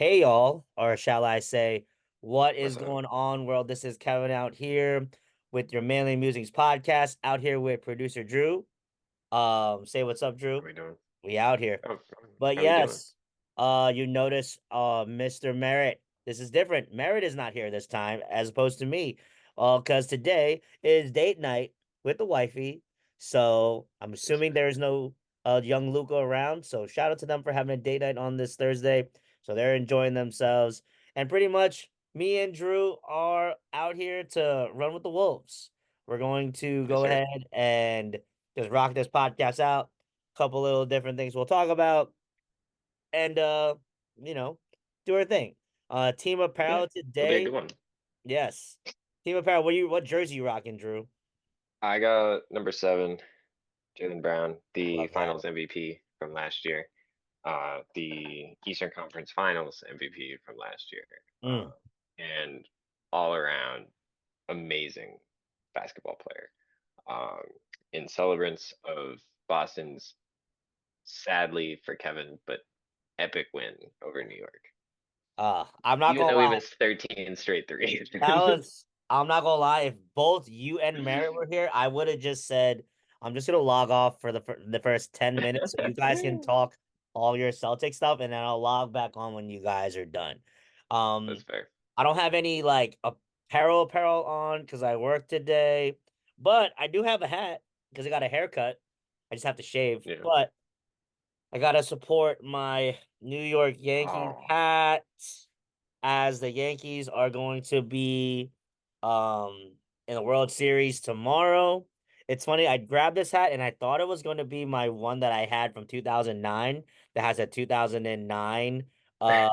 Hey y'all, or shall I say, what is What's up? going on, world? This is Kevin out here with your Manly Musings podcast, out here with producer Drew. Say what's up, How Drew. we doing? We out here. Oh, But how we doing? yes, you notice Mr. Merritt. This is different. Merritt is not here this time, as opposed to me. Because today is date night with the wifey. So I'm Yes, assuming sir. there is no young Luca around. So shout out to them for having a date night on this Thursday. So they're enjoying themselves. And pretty much me and Drew are out here to run with the Wolves. We're going to Yes, go sir. ahead and just rock this podcast out. Couple little different things we'll talk about and you know, do our thing. Team Yeah, apparel it'll be a today. good one. Yes. Team apparel. What jersey you rocking, Drew? I got number 7, Jalen Brown, the Love that. Finals MVP from last year. The Eastern Conference Finals MVP from last year. Mm. And all around amazing basketball player. Um, in celebrance of Boston's, sadly for Kevin, but epic win over New York. I'm not Even gonna though we lie. missed 13 straight threes. That was I'm not gonna lie. If both you and Merritt were here, I would have just said, I'm just gonna log off for the first 10 minutes so you guys can talk all your Celtic stuff, and then I'll log back on when you guys are done. That's Um, fair. I don't have any like apparel on because I work today, but I do have a hat because I got a haircut. I just have to shave, Yeah. but I gotta support my New York Yankees Oh, hat as the Yankees are going to be in the World Series tomorrow. It's funny, I grabbed this hat and I thought it was going to be my one that I had from 2009 that has a 2009 uh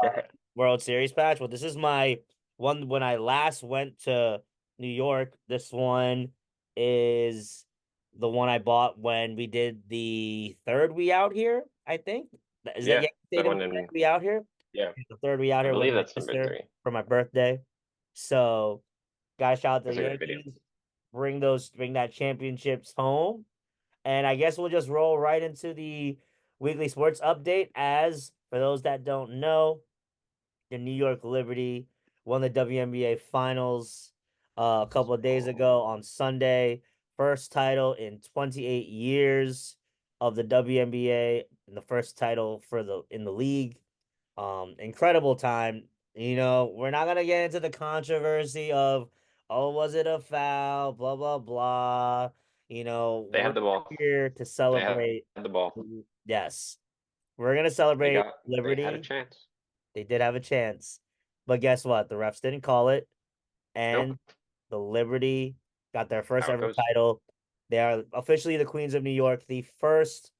World Series patch. Well, this is my one when I last went to New York. This one is the one I bought when we did the third We Out Here, I think. Is that yeah. Yankee The Stadium one third in, We Out Here? yeah, The third We Out I Here with believe my that's number sister 3. for my birthday. So gotta shout out to That's the a great video. Yankees. Bring that championships home. And I guess we'll just roll right into the weekly sports update. As for those that don't know, the New York Liberty won the WNBA finals a couple of days ago Oh, on Sunday. First title in 28 years of the WNBA and the first title for the in the league. Incredible time. We're not gonna get into the controversy of, oh, was it a foul? Blah blah blah. they We're had the ball. here to They had celebrate. the ball. Yes, we're gonna celebrate They had a Liberty. chance. They did have a chance, but guess what? The refs didn't call it, Nope. and the Liberty got their first How it ever goes. title. They are officially the Queens of New York, the first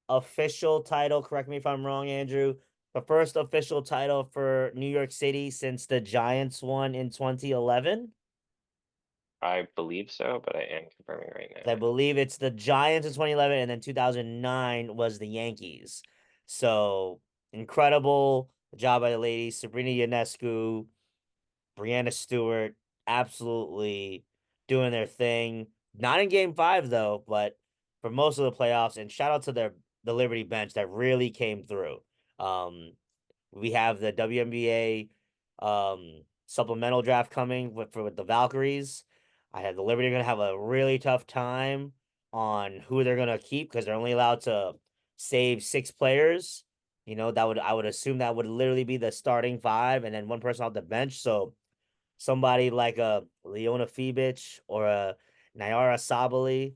official title. Correct me if I'm wrong, Andrew. The first official title for New York City since the Giants won in 2011. I believe so, but I am confirming right I now. believe it's the Giants in 2011, and then 2009 was the Yankees. So incredible job by the ladies. Sabrina Ionescu, Brianna Stewart, absolutely doing their thing. Not in game five, though, but for most of the playoffs. And shout out to the Liberty bench that really came through. Um, we have the WNBA supplemental draft coming with the Valkyries. I had the Liberty gonna have a really tough time on who they're gonna keep because they're only allowed to save 6 players. I would assume that would literally be the starting five and then one person off the bench. So somebody like a Leona Febic or a Nyara Sabali,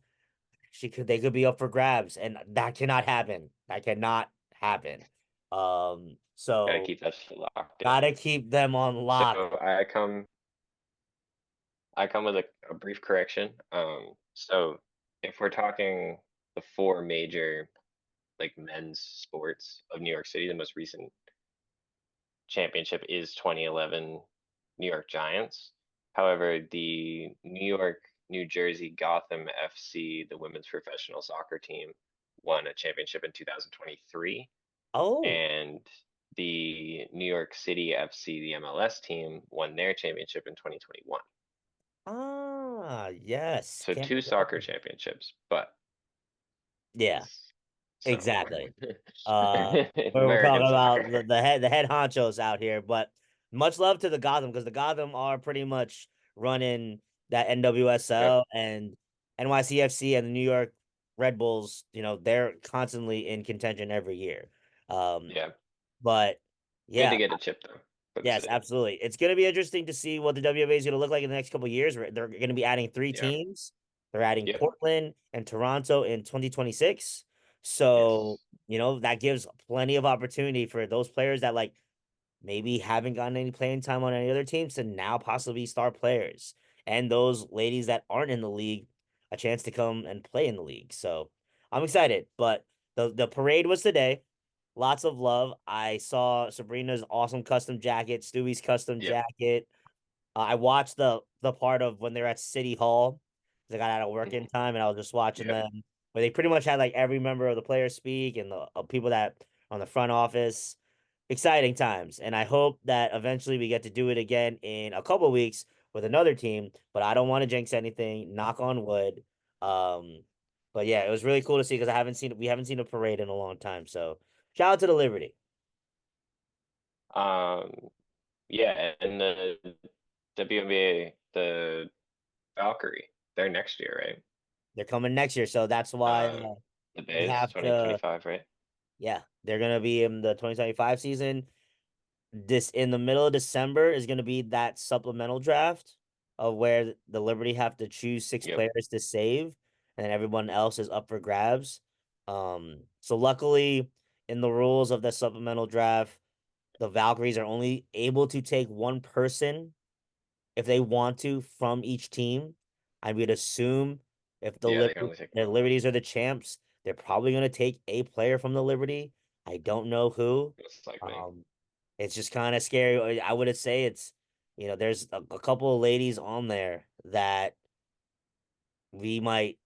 they could be up for grabs, and that cannot happen. That cannot happen. Gotta So keep that shit locked in. gotta keep them on So lock. I come with a brief correction. So if we're talking the 4 major like men's sports of New York City, the most recent championship is 2011 New York Giants. However, the New York, New Jersey Gotham FC, the women's professional soccer team, won a championship in 2023, Oh, and the New York City FC, the MLS team, won their championship in 2021. yes, So can't two forget about soccer that. championships, but Yeah, So Exactly. Uh, where we're talking American about soccer. the head honchos out here, but much love to the Gotham because the Gotham are pretty much running that Yep. NWSL and NYCFC and the New York Red Bulls. You know, they're constantly in contention every year. Um, Yeah. but Good yeah, to get a chip though for the yes, city. absolutely. It's going to be interesting to see what the WFA is going to look like in the next couple of years. They're going to be adding three Yeah. teams. They're adding Yep. Portland and Toronto in 2026. So, Yes. that gives plenty of opportunity for those players that like maybe haven't gotten any playing time on any other teams to now possibly be star players. And those ladies that aren't in the league a chance to come and play in the league. So, I'm excited, but the parade was today. Lots of love. I saw Sabrina's awesome custom jacket, Stewie's custom Yep. jacket. I watched the part of when they're at City Hall. 'Cause I got out of work in Mhm. time, and I was just watching Yep. them where they pretty much had like every member of the players speak and the people that on the front office. Exciting times, and I hope that eventually we get to do it again in a couple weeks with another team. But I don't want to jinx anything. Knock on wood. Um, but yeah, it was really cool to see because we haven't seen a parade in a long time. So shout out to the Liberty. Um, yeah, and the WNBA, the Valkyrie, they're next year, right? They're coming next year, so that's why The we Bays, have to. 2025, right? Yeah, they're gonna be in the 2025 season. This in the middle of December is gonna be that supplemental draft of where the Liberty have to choose six Yep. players to save, and then everyone else is up for grabs. So luckily, in the rules of the supplemental draft, the Valkyries are only able to take one person if they want to from each team. I would assume if Yeah, they can only take the one, Liberties are the champs, they're probably going to take a player from the Liberty. I don't know who. most likely. Um, it's just kind of scary. I would say it's, there's a couple of ladies on there that we might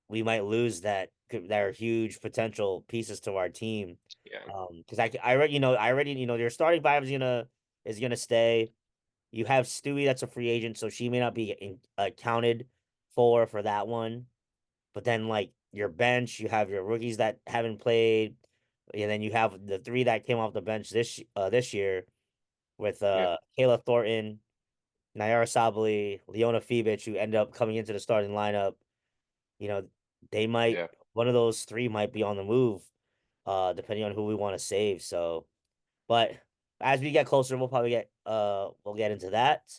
we might lose that are huge potential pieces to our team. Yeah. Because I already your starting five is gonna stay. You have Stewie, that's a free agent, so she may not be accounted for that one. But then, like your bench, you have your rookies that haven't played, and then you have the three that came off the bench this year with Yep. Kayla Thornton, Nayara Sabali, Leona Fibic, who end up coming into the starting lineup. You know, they might Yeah. one of those three might be on the move, depending on who we want to save. So but as we get closer, we'll get into that.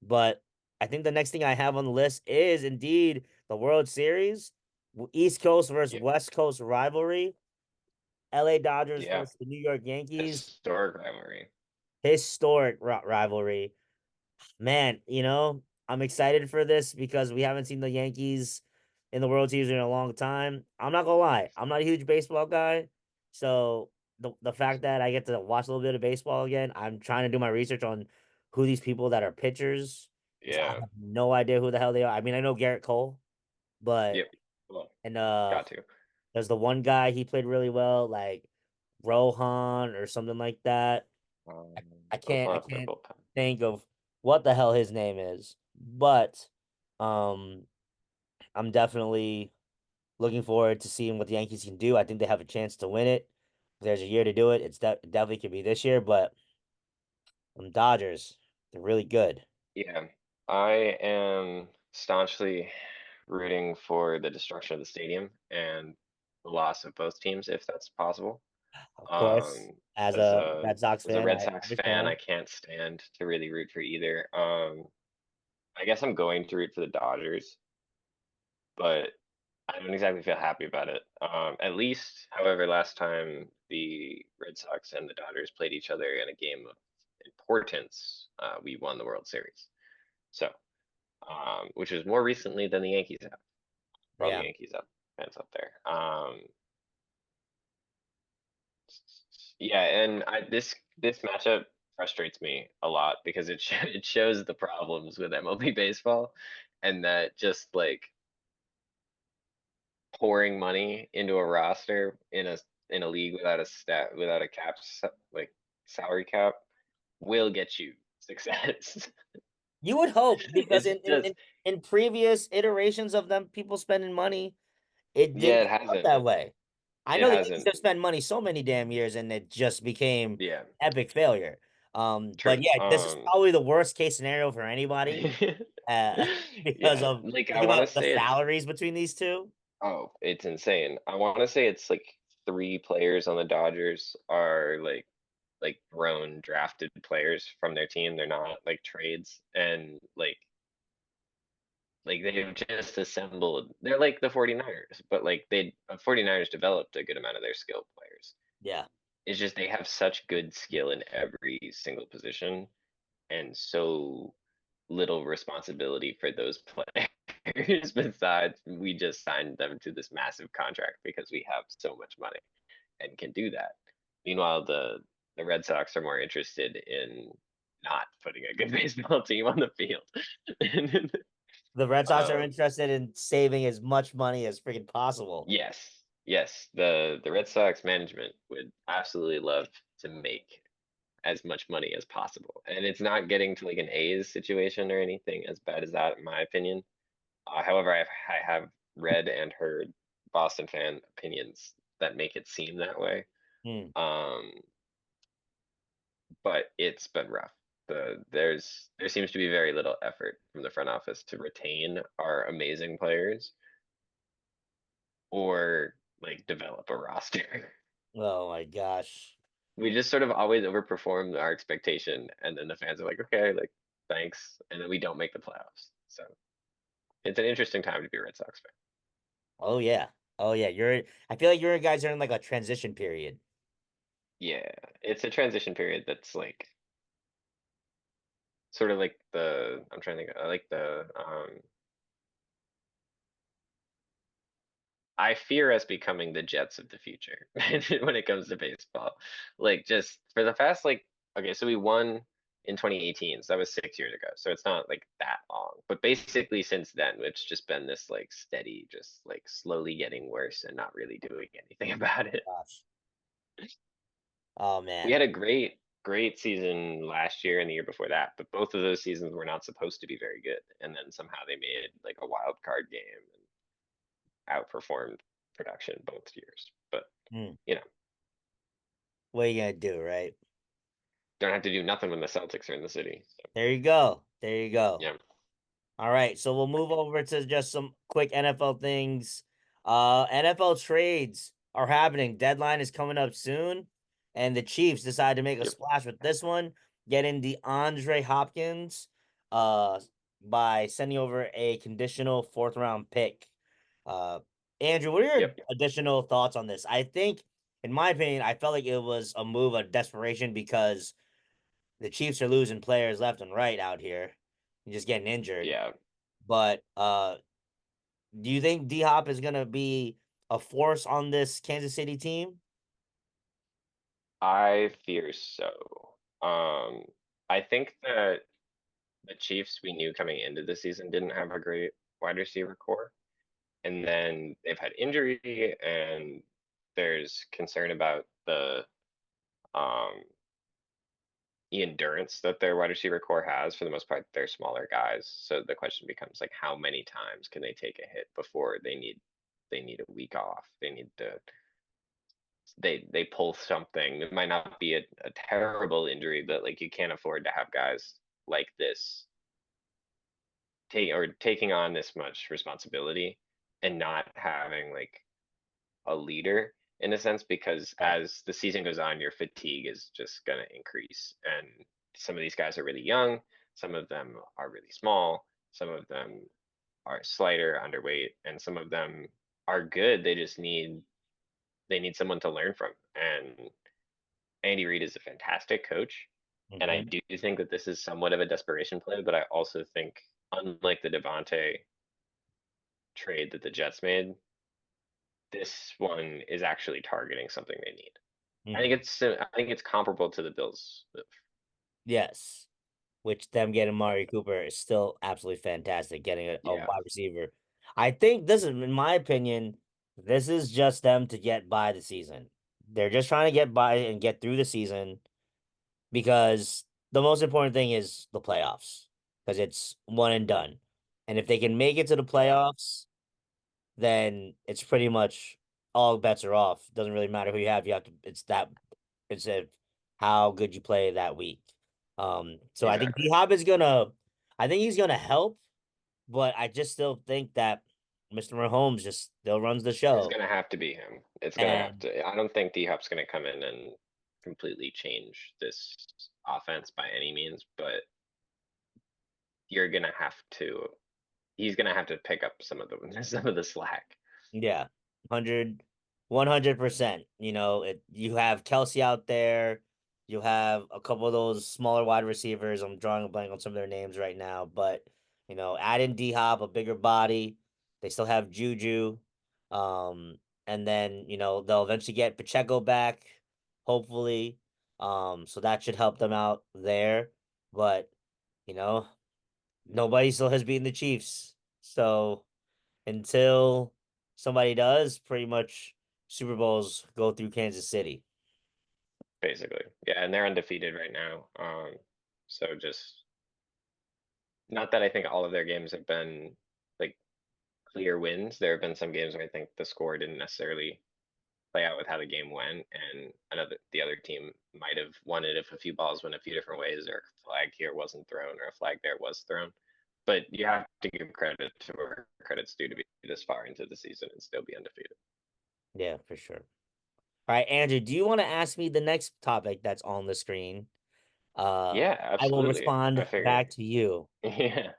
But I think the next thing I have on the list is indeed the World Series, East Coast versus Yep. West Coast rivalry, LA Dodgers Yeah. versus the New York Yankees, Historic rivalry. historic rivalry. Man, I'm excited for this because we haven't seen the Yankees in the World Series in a long time. I'm not gonna lie, I'm not a huge baseball guy, so the fact that I get to watch a little bit of baseball again, I'm trying to do my research on who these people that are pitchers because I Yeah. have no idea who the hell they are. I mean, I know Garrett Cole, but Yep. Well, and got to. there's the one guy he played really well, like Rohan or something like that. Um, I Oakland's their can't bullpen. think of what the hell his name is, but um, I'm definitely looking forward to seeing what the Yankees can do. I think they have a chance to win it. If there's a year to do it, definitely could be this year, but Dodgers, they're really good. Yeah. I am staunchly rooting for the destruction of the stadium and the loss of both teams, if that's possible. Of course, Um, as as a a Red Sox as a fan, Red I Sox fan, I understand. can't stand to really root for either. I guess I'm going to root for the Dodgers, but I don't exactly feel happy about it. At least, however, last time the Red Sox and the Dodgers played each other in a game of importance, we won the World Series. So, which was more recently than the Yankees have. For all the Yeah, Yankees up fans up there. Yeah, and this matchup frustrates me a lot because it shows the problems with MLB baseball, and that just like pouring money into a roster in a league without a without a like salary cap will get you success. you would hope because It's just in previous iterations of them people spending money, it yeah, didn't it come out hasn't. that way. I It know the Yankees hasn't. have spent money so many damn years, and it just became Yeah, epic failure. But true. yeah, this is probably the worst case scenario for anybody, because Yeah, of like I think want to about the say it's salaries between these two. it's insane. I want to say it's like three players on the Dodgers are like grown drafted players from their team. They're not like trades, and like they've just assembled. They're like the 49ers, but like 49ers developed a good amount of their skilled players. Yeah. It's just they have such good skill in every single position and so little responsibility for those players besides we just signed them to this massive contract because we have so much money and can do that. Meanwhile, the Red Sox are more interested in not putting a good baseball team on the field. The Red Sox are um, interested in saving as much money as freaking possible. yes, yes, the Red Sox management would absolutely love to make as much money as possible. And it's not getting to like an A's situation or anything as bad as that, in my opinion. However, I have read and heard Boston fan opinions that make it seem that way. Hmm. Um, but it's been rough. There seems to be very little effort from the front office to retain our amazing players or like develop a roster. Oh my gosh. We just sort of always overperform our expectation, and then the fans are like, okay, like thanks, and then we don't make the playoffs. So it's an interesting time to be a Red Sox fan. Oh yeah. Oh yeah. I feel like your guys are in like a transition period. Yeah, it's a transition period that's like sort of like I'm trying to think, I like I fear us becoming the Jets of the future when it comes to baseball. Like just for the past like okay, so we won in 2018, so that was 6 years ago. So it's not like that long. But basically since then, it's just been this like steady, just like slowly getting worse and not really doing anything about it. Gosh. Oh We man. had a great season last year and the year before that, but both of those seasons were not supposed to be very good. And then somehow they made like a wild card game and outperformed production both years. But Hmm. you know, What are you gonna do, right? don't have to do nothing when the Celtics are in the city. So There you go. There you go. yeah, All right, so we'll move over to just some quick NFL things. NFL trades are happening. Deadline is coming up soon, and the Chiefs decided to make a yep, splash with this one, getting the Andre Hopkins, uh, by sending over a conditional fourth round pick. Uh, Andrew, what are your yep. additional thoughts on this? I think, in my opinion, I felt like it was a move of desperation because the Chiefs are losing players left and right out here, and just getting injured. Yeah, But do you think D Hop is gonna be a force on this Kansas City team? I fear so. I think that the Chiefs we knew coming into the season didn't have a great wide receiver core. And then they've had injury and there's concern about um the endurance that their wide receiver core has. For the most part, they're smaller guys. So the question becomes like how many times can they take a hit before they need a week off. They need to they pull something. It might not be a terrible injury, but like you can't afford to have guys like this taking on this much responsibility and not having like a leader in a sense because Right. as the season goes on, your fatigue is just going to increase. And some of these guys are really young, some of them are really small, some of them are slighter, underweight, and some of them are good. They need someone to learn from. And Andy Reid is a fantastic coach. And I Hmm. do think that this is somewhat of a desperation play, but I also think, unlike the Devontae trade that the Jets made, this one is actually targeting something they need. Hmm. I think it's comparable to the Bills move. Yes. Which them getting Mari Cooper is still absolutely fantastic. Getting a Yeah, wide receiver. I think this is, in my opinion, this is just them to get by the season. They're just trying to get by and get through the season because the most important thing is the playoffs because it's one and done. And if they can make it to the yeah, playoffs, then it's pretty much all bets are off. Doesn't really matter who you have. You have to. It's a how good you play that week. So I think D Exactly. Hop is gonna. I think he's gonna help, but I just still think that Mr. Mahomes just still runs the It's show. gonna have to be him. It's gonna have And to. I don't think D-Hop's gonna come in and completely change this offense by any means, but you're gonna have to. He's gonna have to pick up some of the some of the slack. yeah, 100%. You have Kelsey out there. You have a couple of those smaller wide receivers. I'm drawing a blank on some of their names right now, but add in D Hop, a bigger body. They still have Juju. Um, and then, they'll eventually get Pacheco back, hopefully. So that should help them out there. But, you know, nobody still has beaten the Chiefs. So until somebody does, pretty much Super Bowls go through Kansas City. Basically. Yeah, and they're undefeated right now. So just not that I think all of their games have been like clear wins. There have been some games where I think the score didn't necessarily play out with how the game went, and another the other team might have won it if a few balls went a few different ways, or a flag here wasn't thrown, or a flag there was thrown. But you have to give credit to where credit's due to be this far into the season and still be undefeated. Yeah, for sure. All right, Andrew, do you want to ask me the next topic that's on the screen? Yeah, I will absolutely. I respond figure. back to you. Yeah,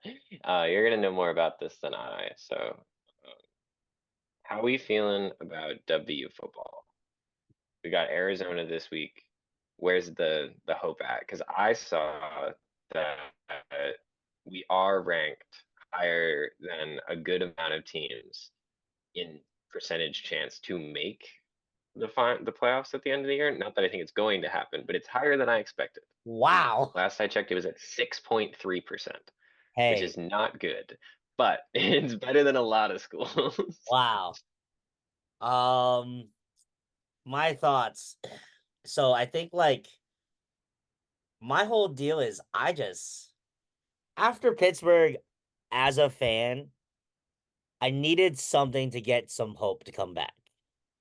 you're gonna know more about this than I. So, how are we feeling about W football? We got Arizona this week. Where's the hope at? Because I saw that we are ranked higher than a good amount of teams in percentage chance to make the playoffs at the end of the year. Not that I think it's going to happen, but it's higher than I expected. Wow. Last I checked, it was at 6.3%, which Hey, is not good, but it's better than a lot of schools. wow. Um, my thoughts. So I think like my whole deal is after Pittsburgh as a fan, I needed something to get some hope to come back.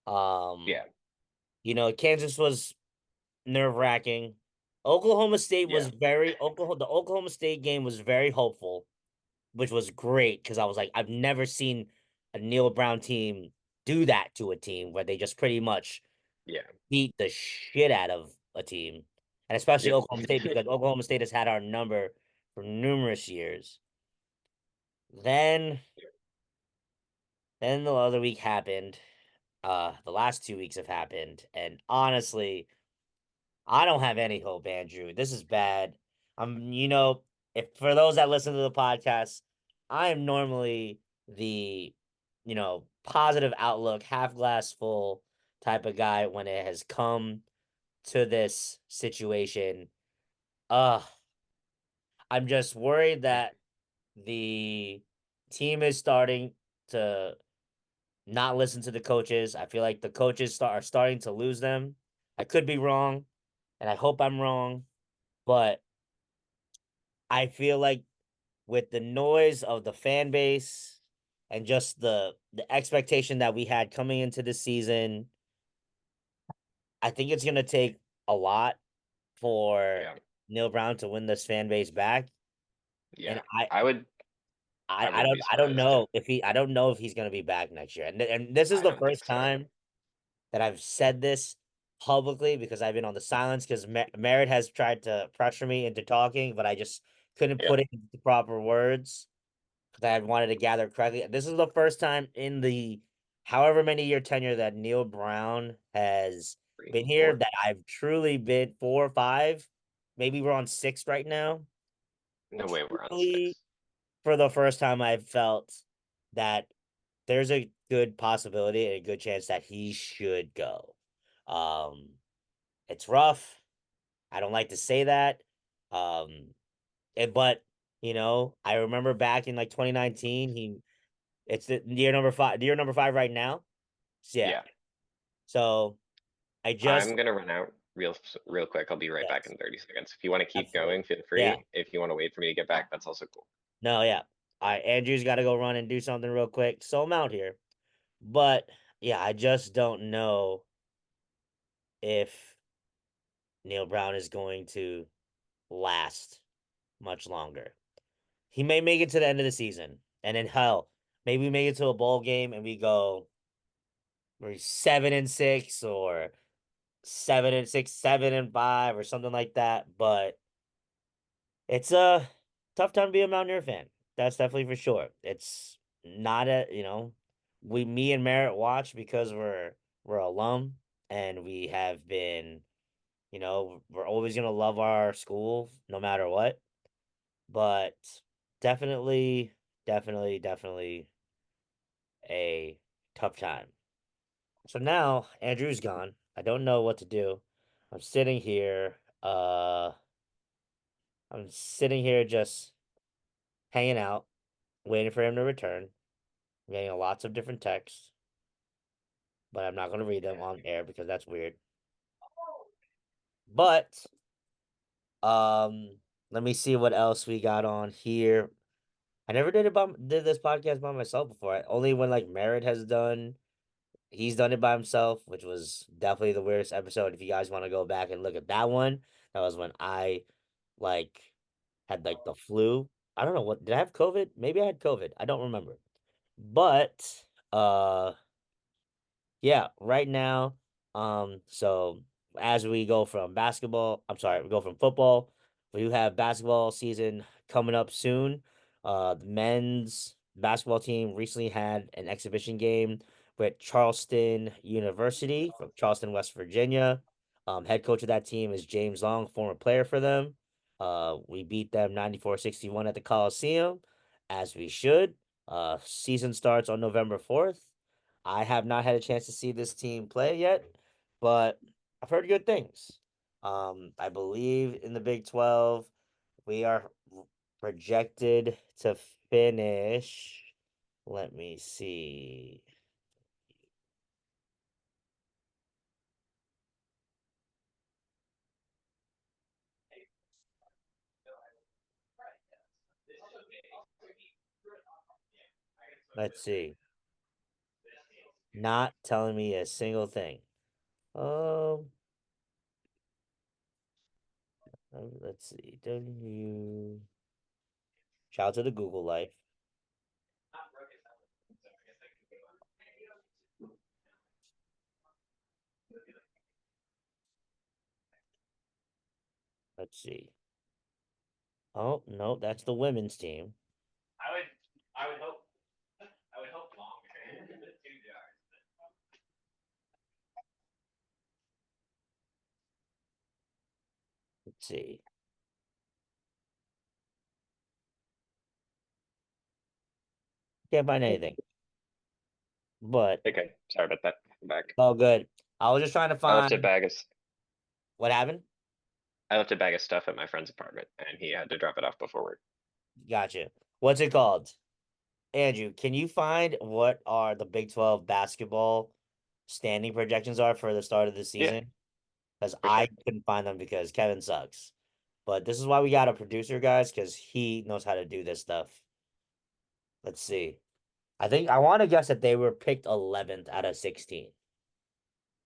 Um, Yeah, Kansas was nerve-wracking. Oklahoma State yeah, was the Oklahoma State game was very hopeful, which was great because I was like, I've never seen a Neil Brown team do that to a team where they just pretty much yeah, beat the shit out of a team. And especially yep. Oklahoma State because Oklahoma State has had our number for numerous years. Then then the other week happened. The last 2 weeks have happened, and honestly, I don't have any hope, Andrew. This is bad. If for those that listen to the podcast, I am normally the, positive outlook, half glass full type of guy when it has come to this situation. Uh, I'm just worried that the team is starting to not listen to the coaches. I feel like the coaches are starting to lose them. I could be wrong, and I hope I'm wrong, but I feel like with the noise of the fan base and just the expectation that we had coming into the season, I think it's gonna take a lot for Yeah, Neil Brown to win this fan base back. And yeah. I wouldn't be I don't surprised. know if he's gonna be back next year. And this is I the don't think first so. time that I've said this publicly because I've been on the silence because Merritt has tried to pressure me into talking, but I just couldn't Yeah, put it into proper words because I had wanted to gather correctly. This is the first time in the however many year tenure that Neil Brown has three, been here four. that I've truly been 4 or 5. Maybe we're on 6 right now. No way we're on Truly, 6. for the first time, I've felt that there's a good possibility and a good chance that he should go. Um, it's rough. I don't like to say that. Um, but I remember back in like 2019, it's the year number 5 right now. So, yeah. Yeah, So I I'm just gonna run out real quick. I'll be right back yes, in 30 seconds. If you want to keep absolutely. going, feel Yeah. free. If you want to wait for me to get back, that's also cool. No, yeah. All right, Andrew's got to go run and do something real quick. So I'm out here. But yeah, I just don't know if Neil Brown is going to last much longer. He may make it to the end of the season, and then hell, maybe we make it to a bowl game and we go we're 7-6 or 7-6, 7-5 or something like that. But it's a tough time to be a Mountaineer fan. That's definitely for sure. It's not me and Merritt watch because we're alum and we have been, we're always gonna love our school no matter what. But definitely, definitely a tough time. So now Andrew's gone. I don't know what to do. I'm sitting here, I'm sitting here just hanging out, waiting for him to return. I'm getting lots of different texts, but I'm not going to read them on air because that's weird. But um, let me see what else we got on here. I never did this podcast by myself before. Only when like Merritt has done. He's done it by himself, which was definitely the weirdest episode. If you guys want to go back and look at that one, that was when I like had like the flu. I don't know what did I have COVID? Maybe I had COVID. I don't remember. But yeah, right now, so as we go from basketball, I'm sorry, we go from football. We do have basketball season coming up soon. The men's basketball team recently had an exhibition game with Charleston University from Charleston, West Virginia. Head coach of that team is James Long, former player for them. We beat them 94-61 at the Coliseum, as we should. Season starts on November 4th. I have not had a chance to see this team play yet, but I've heard good things. I believe in the Big 12, we are projected to finish. Let me see. Let's see. Not telling me a single thing. Um, let's see. Shout out to the Google life. Let's see. Oh, no, that's the women's team. I would, I would hope, I would hope longer. Let's see. Can't find anything. But Okay, sorry about that. I'm back. all good. I was just trying to I left a find bag of what happened. I left a bag of stuff at my friend's apartment, and he had to drop it off before work. Gotcha. What's it called? Andrew, can you find what are the Big 12 basketball standing projections are for the start of the Yeah, season? Because for I sure. couldn't find them because Kevin sucks. But this is why we got a producer, guys, because he knows how to do this stuff. Let's see. I think I want to guess that they were picked 11th out of 16.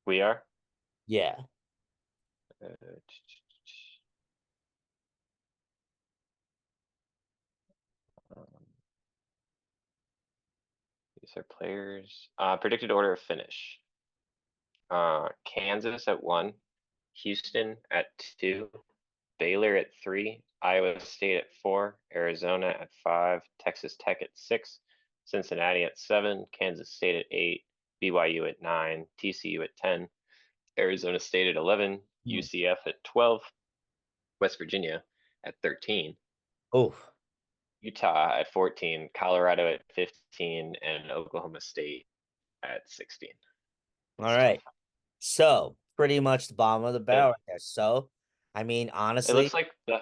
We are. Yeah. Uh, um, these are players. Predicted order of finish. Kansas at 1, Houston at 2, Baylor at 3, Iowa State at 4, Arizona at 5, Texas Tech at 6, Cincinnati at 7, Kansas State at 8, BYU at 9, TCU at 10, Arizona State at 11, Hmm. UCF at 12, West Virginia at 13, Oh, Utah at 14, Colorado at 15, and Oklahoma State at 16. all It's right. tough. So pretty much the bottom of the barrel The, right there. So, I mean, it looks honestly, like the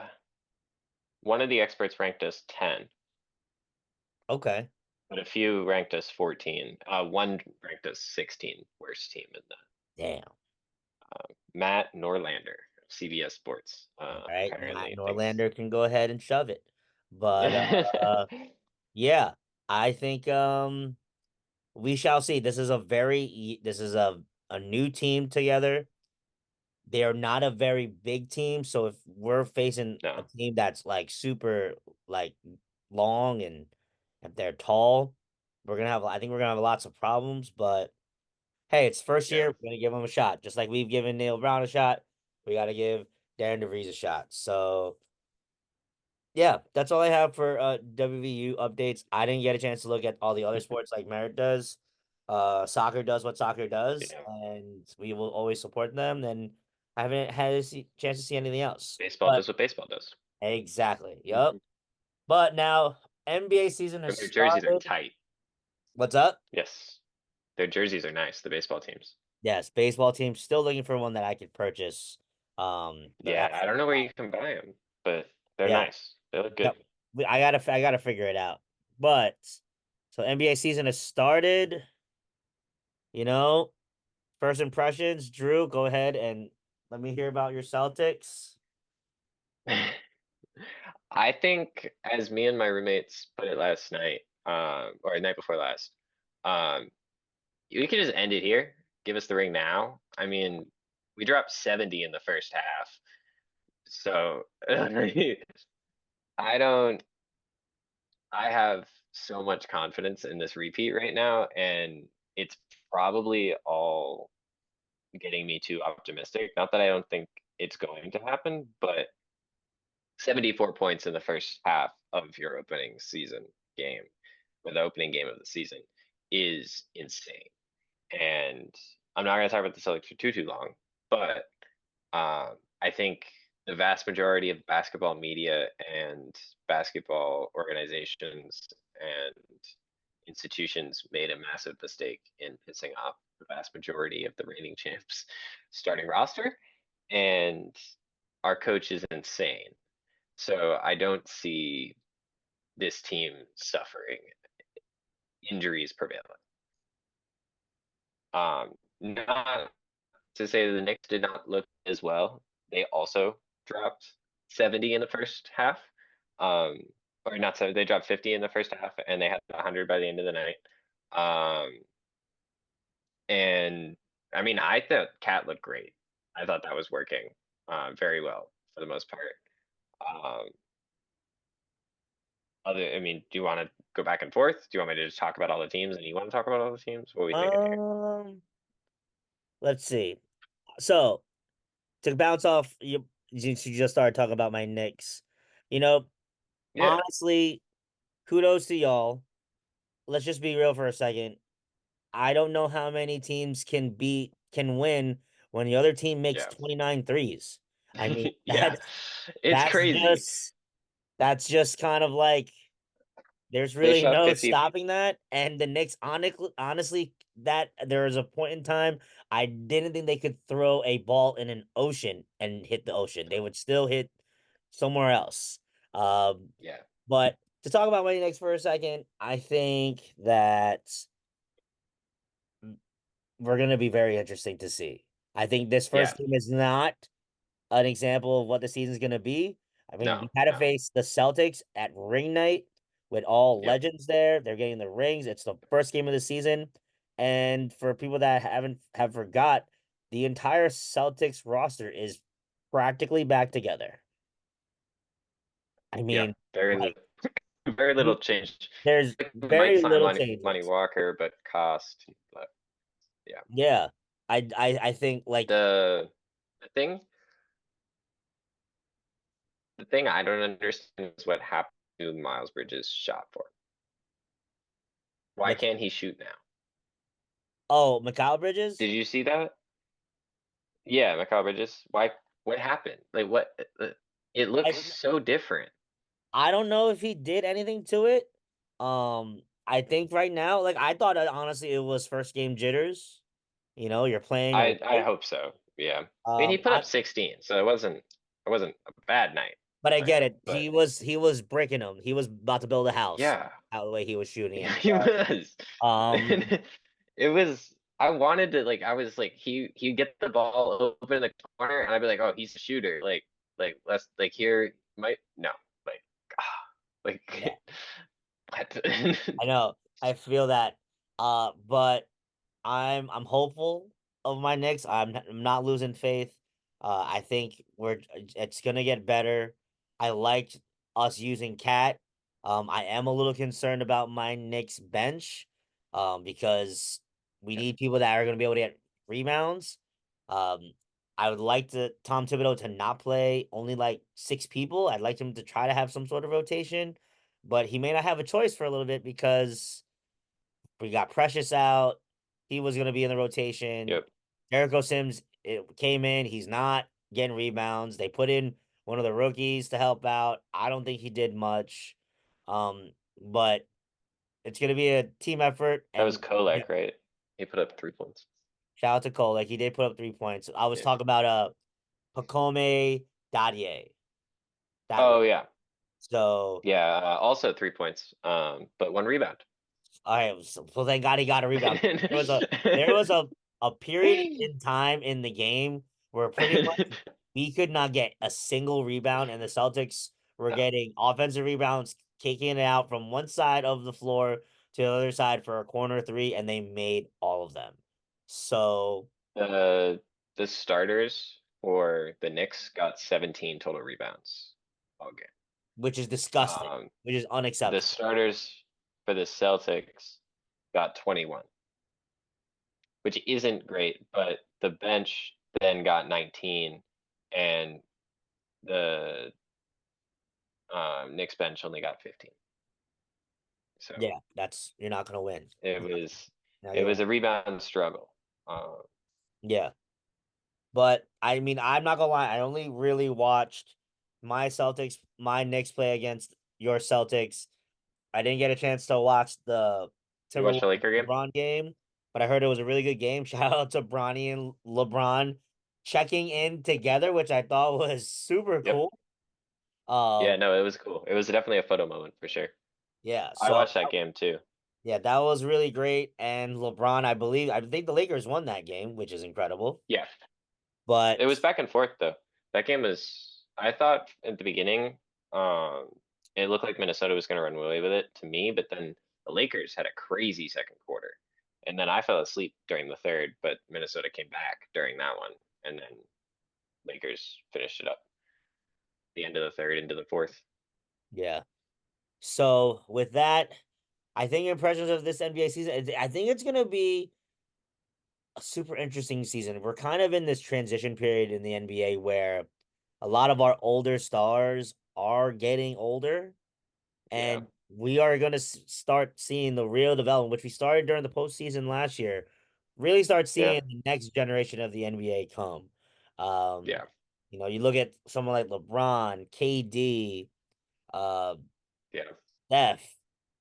one of the experts ranked us 10, okay. but a few ranked us 14. One ranked us 16, worst team in the Damn. Matt Norlander, CBS Sports, All right. Matt apparently thinks. Norlander can go ahead and shove it. But yeah, I think we shall see. This is a new team together. They are not a very big team, so if we're facing a No, team that's like super like long and if they're tall, I think we're gonna have lots of problems. But hey, it's first yeah. year. We're gonna give them a shot, just like we've given Neil Brown a shot. We got to give Darren DeVries a shot. So yeah, that's all I have for WVU updates. I didn't get a chance to look at all the other sports like Merritt does. Soccer does what soccer does, Yeah. and we will always support them. And I haven't had a chance to see anything else. Baseball But does what baseball does. exactly, yep. Mhm. But now NBA season has And their jerseys are started. tight. What's up? Yes. Their jerseys are nice, the baseball teams. Yes, baseball team still looking for one that I could purchase. But Yeah, I that's don't know where you can buy them, but they're yeah, nice. They look good. yep. I gotta figure it out. But so NBA season has started. You know, first impressions, Drew, go ahead and let me hear about your Celtics. I think as me and my roommates put it last night, or night before last, um, we could just end it here. Give us the ring now. I mean, we dropped 70 in the first half. So I don't I have so much confidence in this repeat right now, and it's probably all getting me too optimistic. Not that I don't think it's going to happen, but 74 points in the first half of your opening season game, or the opening game of the season, is insane. And I'm not going to talk about the Celtics for too long, but I think the vast majority of basketball media and basketball organizations and institutions made a massive mistake in pissing off the vast majority of the reigning champs starting roster. And our coach is insane. So I don't see this team suffering injuries prevailing. Not to say the Knicks did not look as well. They also dropped 70 in the first half. Um, or not 70, they dropped 50 in the first half and they had 100 by the end of the night. Um, and I mean, I thought Cat looked great. I thought that was working very well for the most part. Um, I mean, do you want to go back and forth? Do you want me to just talk about all the teams and you want to talk about all the teams? What are we thinking here? Um, let's see. So to bounce off you, since you just started talking about my Knicks, you know, Yeah, honestly, kudos to y'all. Let's just be real for a second. I don't know how many teams can win when the other team makes yeah, 29 threes. I mean, yeah. It's that's crazy. that's just kind of like there's They really shot no 50. stopping that. And the Knicks, honestly, that there was a point in time I didn't think they could throw a ball in an ocean and hit the ocean. They would still hit somewhere else. Um, Yeah, but to talk about my Knicks for a second, I think that we're gonna be very interesting to see. I think this yeah. first game is not an example of what the season's gonna be. I mean, No, we had to no. face the Celtics at ring night with all Yep. legends there. They're getting the rings. It's the first game of the season. And for people that have forgot, the entire Celtics roster is practically back together. I Yeah. mean, Very, like very little change. there's They might very sign little Money changes. Walker, but cost. But yeah. Yeah. I think like The the thing the thing I don't understand is what happened to Miles Bridges' shot for. Why which can't he shoot now? oh, Mikal Bridges? Did you see that? Yeah, Mikal Bridges. Why? What happened? Like what? It looks I so different. I don't know if he did anything to it. I think right now, like I thought honestly it was first game jitters. You know, you're playing I away. hope so. Yeah. I mean, he put I up 16, so it wasn't a bad night but I by get him. it. But He was breaking them. He was about to build a house yeah, out the way he was shooting it. he was. But It was. I wanted to like. I was like, he'd get the ball open in the corner, and I'd be like, oh, he's a shooter. Like let's like here might no like yeah, like what? I know. I feel that. But I'm hopeful of my Knicks. I'm not losing faith. I think it's gonna get better. I liked us using Cat. I am a little concerned about my Knicks bench, because we Yeah. need people that are gonna be able to get rebounds. Um, I would like Tom Thibodeau to not play only like 6 people. I'd like him to try to have some sort of rotation, but he may not have a choice for a little bit because we got Precious out. He was going to be in the rotation. Yep. Jericho Sims it came in. He's not getting rebounds. They put in one of the rookies to help out. I don't think he did much. But it's going to be a team effort. That was And yeah, Kolek, right? He put up 3 points. shout out to Cole. Like he did put up 3 points. I was Yeah. talking about Pacome Dadie. That guy. Oh yeah. So Yeah. Also 3 points. But one rebound. all right, so thank God he got a rebound. There was a period in time in the game where pretty much we could not get a single rebound, and the Celtics were No. getting offensive rebounds, kicking it out from one side of the floor to the other side for a corner three, and they made all of them. So, The starters for the Knicks got 17 total rebounds all game. which is disgusting, Um, which is the unacceptable. starters for the Celtics got 21, which isn't great, but the bench then got 19, and the Knicks bench only got 15. So Yeah, that's you're not gonna win. it was You're not it gonna was win. a rebound struggle. Uh, Yeah. But I mean, I'm not gonna lie. I only really watched my Knicks play against your Celtics. I didn't get a chance to watch the you watched Timberwolves the Laker game? LeBron game, but I heard it was a really good game. Shout out to Bronny and LeBron checking in together, which I thought was super Yep. cool. Yeah, Um, no, it was cool. It was definitely a photo moment for sure. yeah, I so watched that game too. yeah, that was really great. And LeBron, I think the Lakers won that game, which is incredible. Yeah, it was But back and forth though. That game was, I thought at the beginning, um, it looked like Minnesota was going to run away with it to me, but then the Lakers had a crazy second quarter. And then I fell asleep during the third, but Minnesota came back during that one. And then Lakers finished it up the end of the third into the fourth. yeah. So with that, I think impressions of this NBA season, I think it's gonna be a super interesting season. We're kind of in this transition period in the NBA where a lot of our older stars are getting older, Yeah. and we are going to start seeing the real development, which we started during the postseason last year. Really start Yeah. seeing the next generation of the NBA come. Um, Yeah. you look at someone like LeBron, KD, uh, Yeah. Steph,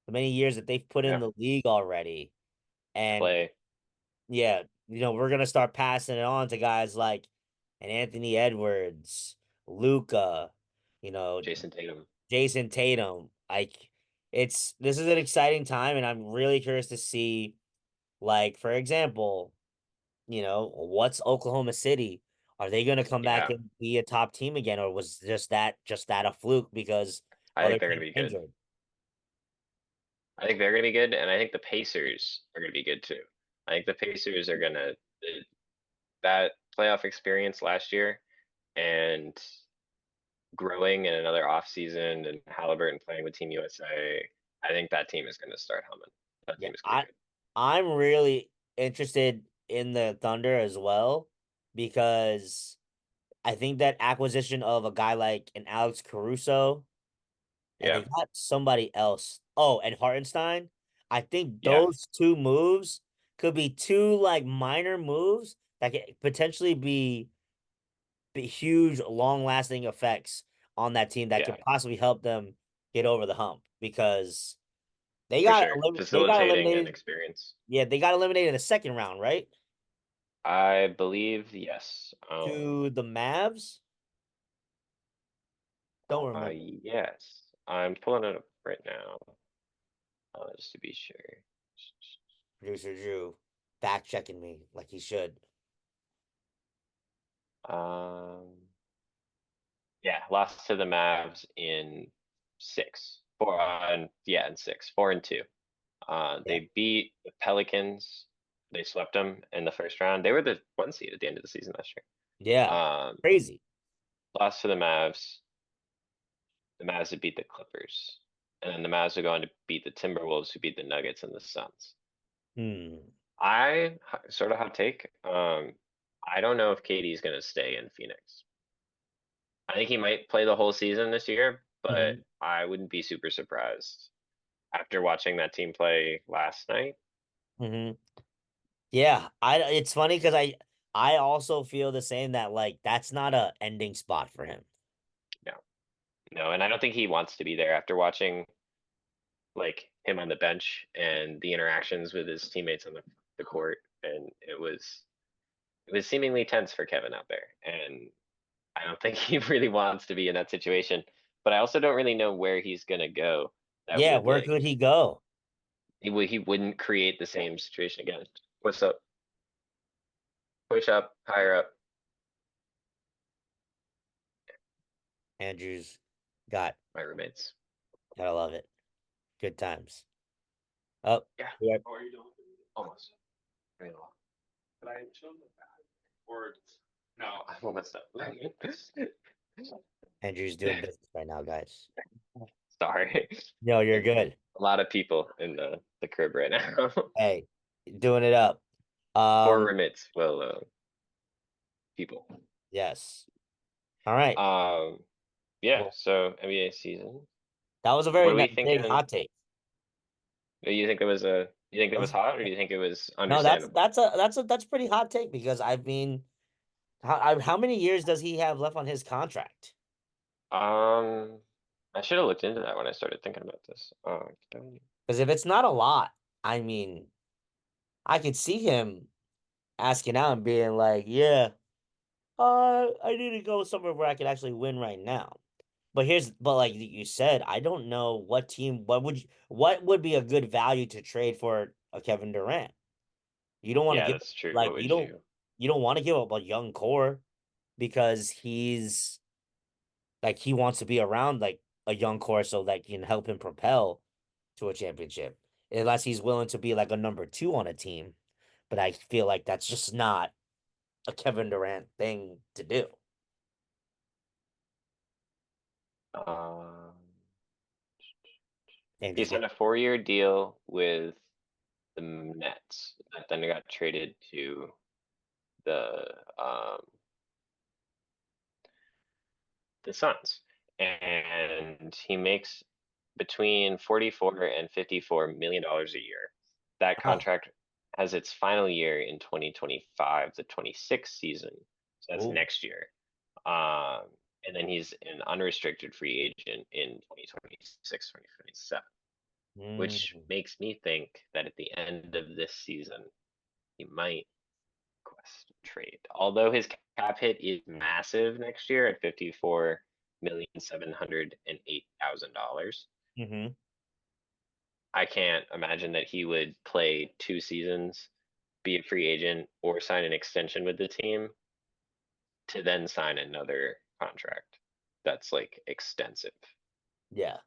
the many years that they've put in Yeah. the league already, and Clay, yeah, we're gonna start passing it on to guys like an Anthony Edwards, Luca, you know, Jason Tatum. Jason Tatum. Like this is an exciting time, and I'm really curious to see, like, for example, what's Oklahoma City? Are they gonna come back Yeah. and be a top team again, or was just that a fluke because I other think they're going teams to be good. injured? I think they're going to be good, and I think the Pacers are going to be good too. I think the Pacers are going to that playoff experience last year and growing in another offseason and Halliburton playing with Team USA. I think that team is going to start humming. That Yeah, team is going to be good. I'm really interested in the Thunder as well because I think that acquisition of a guy like an Alex Caruso and Yeah, they got somebody else. Oh, and Hartenstein. I think yeah, those two moves could be two like minor moves that could potentially be huge, long-lasting effects on that team that yeah, could possibly help them get over the hump because for sure. they got Facilitating and eliminated. experience. Yeah, they got eliminated in the second round, right? I believe yes. To the Mavs. Don't remember. Yes. I'm pulling it up right now, just to be sure. Producer Drew fact checking me like he should. Um, yeah, lost to the Mavs in six, four, yeah, in six, 4-2. Yeah. They beat the Pelicans. They swept them in the first round. They were the 1 seed at the end of the season last year. Yeah. Crazy. Lost to the Mavs. The Mavs had beat the Clippers. And then the Mavs are going to beat the Timberwolves, who beat the Nuggets and the Suns. Hmm. Sort of hot take. I don't know if KD's going to stay in Phoenix. I think he might play the whole season this year, but Hmm. I wouldn't be super surprised after watching that team play last night. Hmm. Yeah. It's funny because I also feel the same that like that's not a ending spot for him. No, no, and I don't think he wants to be there after watching like him on the bench and the interactions with his teammates on the court, and it was seemingly tense for Kevin out there, and I don't think he really wants to be in that situation. But I also don't really know where he's gonna go that Yeah, would where like could he go? he wouldn't create the same situation again. What's up? Push up, higher up. Andrews got My roommates. gotta love it. Good times. Oh, Yeah. yeah. How are you doing? Almost. Very well. But I showed them back. Or no, I'm almost up. Andrew's doing business right now, guys. Sorry. No, you're And good. a lot of people in the crib right now. Hey, doing it up. Four Um, roommates. Well, people. yes. All right. Um, yeah. Well, So NBA season. that was a What very are we big thinking? hot take. You think it was a? You think it was That's- hot, or do you think it was No, understandable? that's pretty hot take because I mean, how many years does he have left on his contract? Um, I should have looked into that when I started thinking about this. Because if it's not a lot, I mean, I could see him asking out and being like, "Yeah, I need to go somewhere where I can actually win right now." But like you said, I don't know what would be a good value to trade for a Kevin Durant. You don't want to Yeah, give that's true. like What would you? you don't want to give up a young core because he's like he wants to be around like a young core so that can help him propel to a championship. Unless he's willing to be like a number two on a team. But I feel like that's just not a Kevin Durant thing to do. Um, he Andrew's signed getting a 4-year deal with the Nets that then got traded to the um the Suns, and he makes between 44 and 54 million dollars a year. That oh, contract has its final year in 2025, the 26th season. So that's oh, next year. Um, and then he's an unrestricted free agent in 2026, 2027, which mm, makes me think that at the end of this season, he might request a trade. Although his cap hit is massive next year at 54,708,000 dollars. mm-hmm. I can't imagine that he would play 2 seasons, be a free agent, or sign an extension with the team to then sign another contract that's like extensive. Yeah.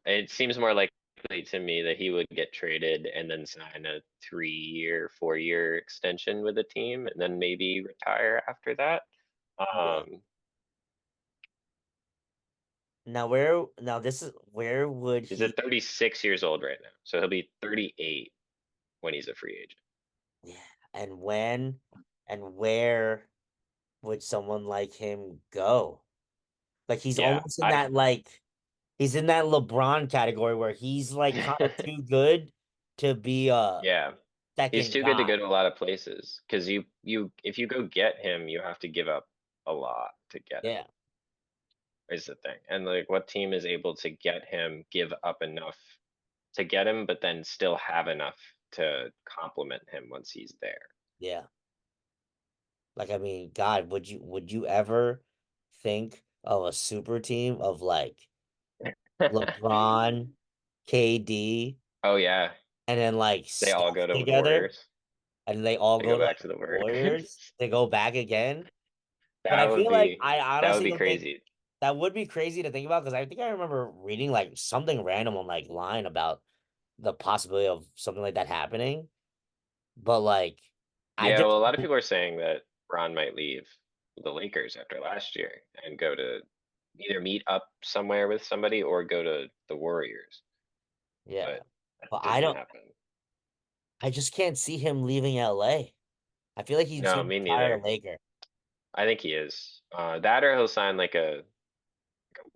It seems more likely to me that he would get traded and then sign a 3-year, 4-year extension with the team and then maybe retire after that. Yeah. Um, Now this is where would he's he at 36 years old right now, so he'll be 38 when he's a free agent. yeah, and when and where would someone like him go? Like he's Yeah, almost in that like he's in that LeBron category where he's like kind of too good to be a yeah, he's second too good to guy. go to a lot of places because you if you go get him, you have to give up a lot to get him. Yeah. Is the thing. And like what team is able to get him, give up enough to get him, but then still have enough to complement him once he's there. Yeah. Like I mean, God, would you ever think of a super team of like LeBron, KD, Oh yeah, and then like they all Steph go to the together, Warriors. and they all They go go to back like to the the Warriors? Warriors. They go back again. But That I would feel like be I that would honestly be don't think crazy. that would be crazy to think about because I think I remember reading like something random on like line about the possibility of something like that happening. But like, I Yeah, just well, a lot of people are saying that Ron might leave the Lakers after last year and go to either meet up somewhere with somebody or go to the Warriors, yeah. but that But didn't happen. I just can't see him leaving LA. I feel like he's No, gonna me retire a neither. Laker. I think he is. That or he'll sign like a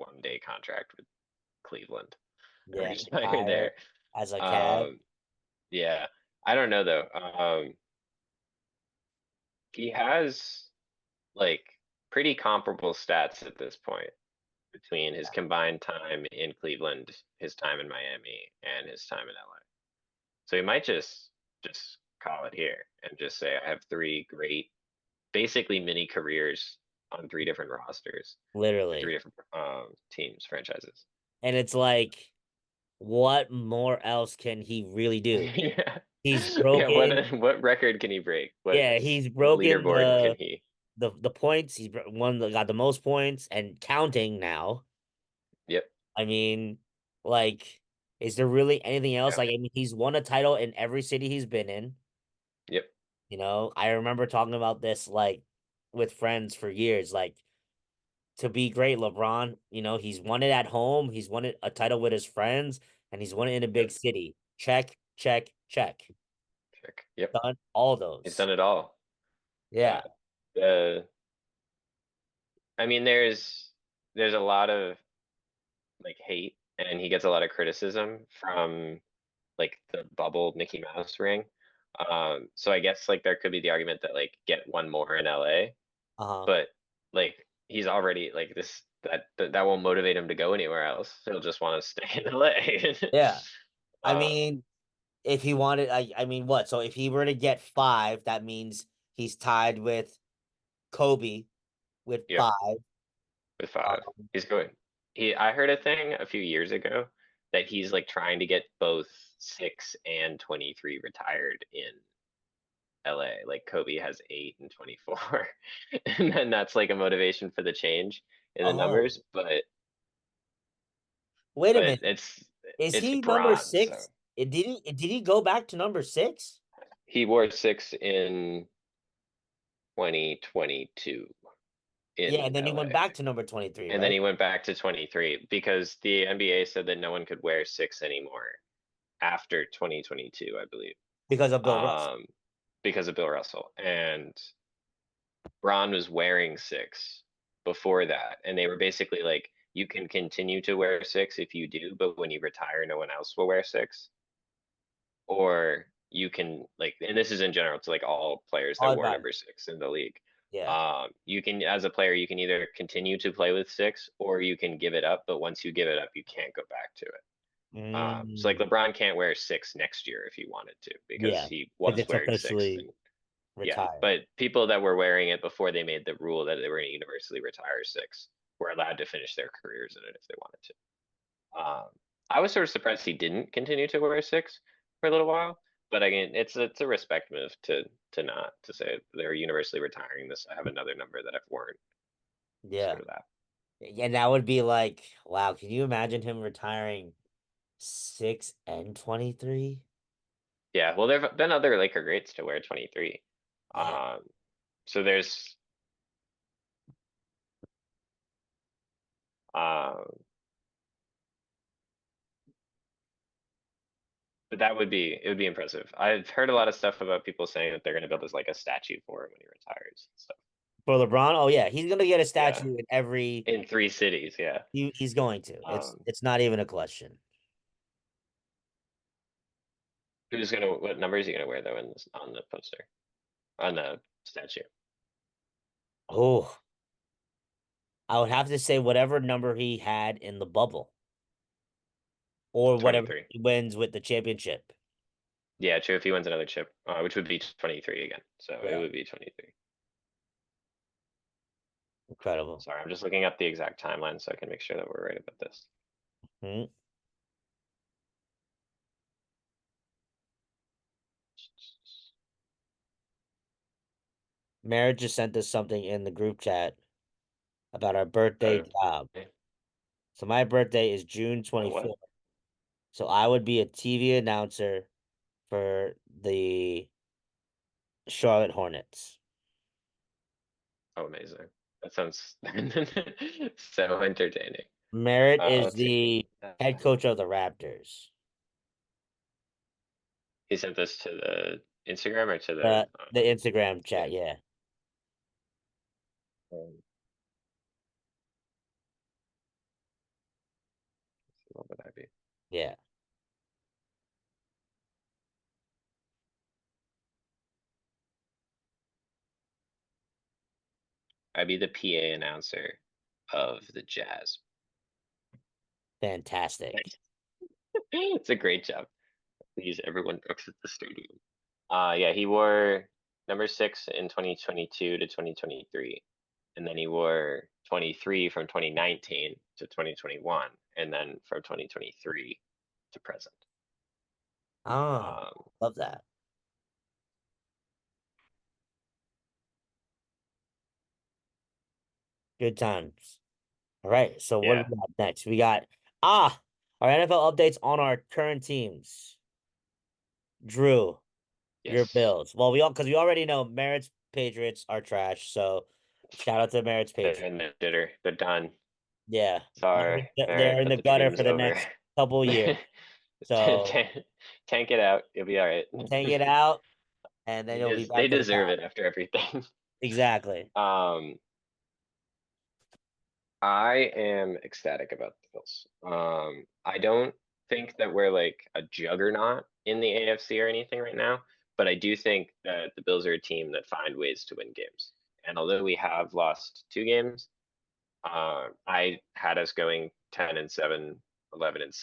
1-day contract with Cleveland or Yeah, somewhere retire there. as a Cav. Um, yeah, I don't know though. He has like pretty comparable stats at this point between his combined time in Cleveland, his time in Miami, and his time in LA. So he might just call it here and just say, I have three great, basically mini careers on three different rosters for three Literally. different teams, franchises. And it's like, what more else can he really do? Yeah. He's Yeah, broken. what record can he break? Yeah, he's What broken leaderboard can he? the points. He's one that got the most points and counting now. Yep. I mean, like, is there really anything else? Yeah. Like, I mean, he's won a title in every city he's been in. Yep. You know, I remember talking about this like with friends for years. Like, to be great, LeBron, he's won it at home, he's won it a title with his friends, and he's won it in a Yep. big city. Check, check, check. Check. Yep. Done all He's those. done it all. Yeah. Yeah. The I mean, there's a lot of like hate, and he gets a lot of criticism from like the bubble Mickey Mouse ring. So I guess like there could be the argument that like get one more in LA, Uh-huh. but like he's already like this that won't motivate him to go anywhere else. He'll just want to stay in LA. Yeah. I Um, mean, if he wanted, I mean, what? So if he were to get five, that means he's tied with Kobe with yep, five. with 5. Um, He's going. I heard a thing a few years ago that he's like trying to get both 6 and 23 retired in LA. Like Kobe has 8 and 24. And then that's like a motivation for the change in the oh, numbers, but wait a but minute. it's Is it's he number bronze, so six? Did he go back to number six? he wore 6 in 2022 Yeah, in and then he went LA. back to number 23, And then right? he went back to 23 because the NBA said that no one could wear 6 anymore after 2022, I believe. Because of Bill Russell. Um, because of Bill Russell. And Bron was wearing 6 before that, and they were basically like, you can continue to wear 6 if you do, but when you retire, no one else will wear 6. Or you can like, and this is in general to like all players that All wore about it. number 6 in the league. Yeah. You can, as a player, you can either continue to play with 6 or you can give it up, but once you give it up, you can't go back to it. So like Mm, LeBron can't wear 6 next year if he wanted to because yeah. he Because was it's wearing 6 officially and yeah, retired. but people that were wearing it before they made the rule that they were going to universally retire 6 were allowed to finish their careers in it if they wanted to. I was sort of surprised he didn't continue to wear 6 for a little while, but again, it's a respect move to not to say they're universally retiring this. I have another number that I've worn, Yeah. sort of that. Yeah, that would be like, wow, can you imagine him retiring 6 and 23? Yeah, well, there've been other Laker greats to wear 23. Yeah. Um, so there's um, but that would be it would be impressive. I've heard a lot of stuff about people saying that they're going to build as like a statue for him when he retires and stuff. For LeBron, oh yeah, he's gonna get a Yeah, statue in every in 3 cities. Yeah. he's going to. It's Um, it's not even a question. what number is he gonna wear though on the poster on the statue? Oh, I would have to say whatever number he had in the bubble or whatever 23. he wins with the championship. Yeah, true. If he wins another chip, which would be 23 again, so it Yeah, would be 23. incredible. Sorry, I'm just looking up the exact timeline so I can make sure that we're right about this. Hmm. Marriage just sent us something in the group chat about our birthday Uh, job. So my birthday is June what? 24th. So I would be a TV announcer for the Charlotte Hornets. Oh, amazing. That sounds so entertaining. Merritt is Let's see. the head coach of the Raptors. He sent this to the Instagram or to the The Instagram yeah. chat, yeah. Um, what would I be? Yeah. I'd be the PA announcer of the Jazz. Fantastic. It's a great job. Please, everyone exit the stadium. Yeah, he wore number 6 in 2022 to 2023, and then he wore 23 from 2019 to 2021, and then from 2023 to present. Oh, Um, love that. Good times. All right. So what do yeah, we got next? We got our NFL updates on our current teams. Drew, your yes, Bills. Well, we all because we already know Merritt's Patriots are trash. So shout out to Merritt's they're Patriots. in the shitter. They're done. Yeah. Sorry, They're Merritt, in but the the gutter dream's for the over. next couple of years. So Tank it out. You'll be all right. tank it out and then you'll be They back to the deserve top. it after everything. Exactly. Um, I am ecstatic about the Bills. I don't think that we're like a juggernaut in the AFC or anything right now, but I do think that the Bills are a team that find ways to win games. And although we have lost 2 games, I had us going 10-7, 11-6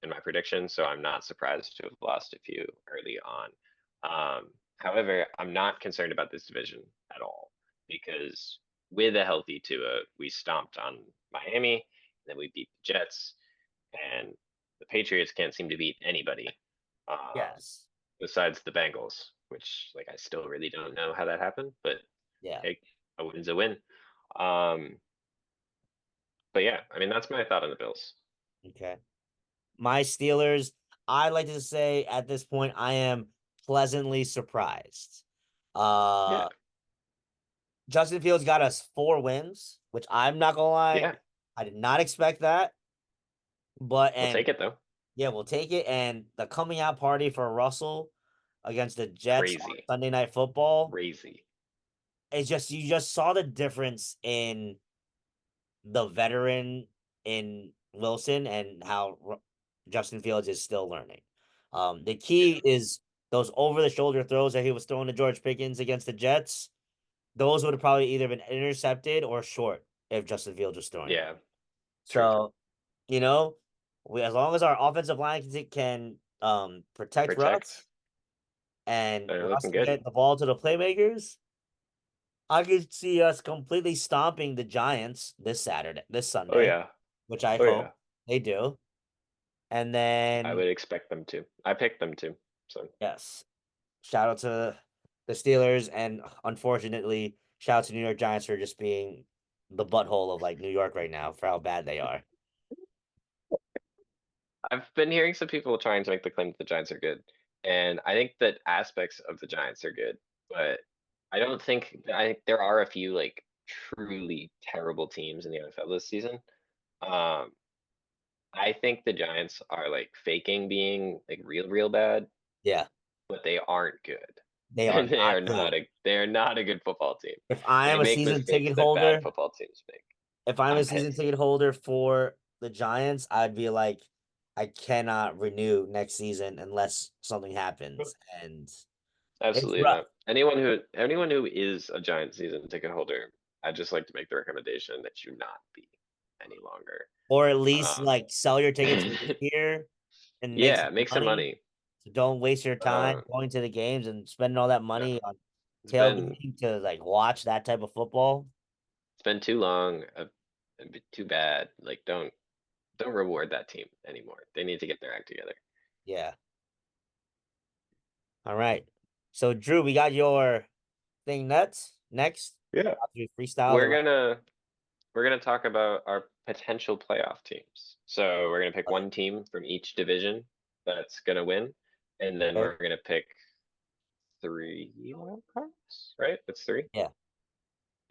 in my prediction, so I'm not surprised to have lost a few early on. However, I'm not concerned about this division at all because with a healthy Tua, we stomped on Miami, then we beat the Jets, and the Patriots can't seem to beat anybody Yes. besides the Bengals, which like I still really don't know how that happened, but Yeah. hey, a win's a win. Um, but yeah, I mean that's my thought on the Bills. Okay. My Steelers, I like to say at this point, I am pleasantly surprised. Yeah, Uh Justin Fields got us 4 wins, which I'm not gonna lie, yeah, I did not expect that. But we'll and take it though. yeah, we'll take it. And the coming out party for Russell against the Jets on Crazy, Sunday Night Football, crazy. it's just you just saw the difference in the veteran in Wilson and how Justin Fields is still learning. The Yeah, key is those over the shoulder throws that he was throwing to George Pickens against the Jets. Those would have probably either been intercepted or short if Justin Fields was throwing them. yeah, true. So, you know, we as long as our offensive line can protect Protect. Russ and They're Russ looking can good. get the ball to the playmakers, I could see us completely stomping the Giants this Oh Sunday, yeah, which I oh hope yeah. they do. And I then, would expect them to. I picked them to. So yes, shout out to the Steelers. And unfortunately, shout out to New York Giants for just being the butthole of like New York right now for how bad they are. I've been hearing some people trying to make the claim that the Giants are good, and I think that aspects of the Giants are good, but I don't think I think there are a few like truly terrible teams in the NFL this season. Um, I think the Giants are like faking being like real bad, Yeah, but they aren't good. they are And not good. they are not a good football team. If I They am a make season mistakes ticket that bad holder, football teams make. if I'm a I'm season pissed. ticket holder for the Giants, I'd be like, I cannot renew next season unless something happens. And it's Absolutely rough. not. Anyone who is a Giant season ticket holder, I'd just like to make the recommendation that you not be any longer. Or at least Um, like sell your tickets this year and make yeah, some make some money. money. So don't waste your time Uh, going to the games and spending all that no, money on it's been tailgating to like watch that type of football. it's been too long, too bad. Like don't reward that team anymore. They need to get their act together. Yeah. All right. So Drew, we got your thing nuts next. Yeah, We freestyle the we're rest. gonna we're gonna talk about our potential playoff teams. So we're gonna pick Okay. one team from each division that's gonna win, and then Okay. we're gonna pick three wild cards, right? That's three. Yeah.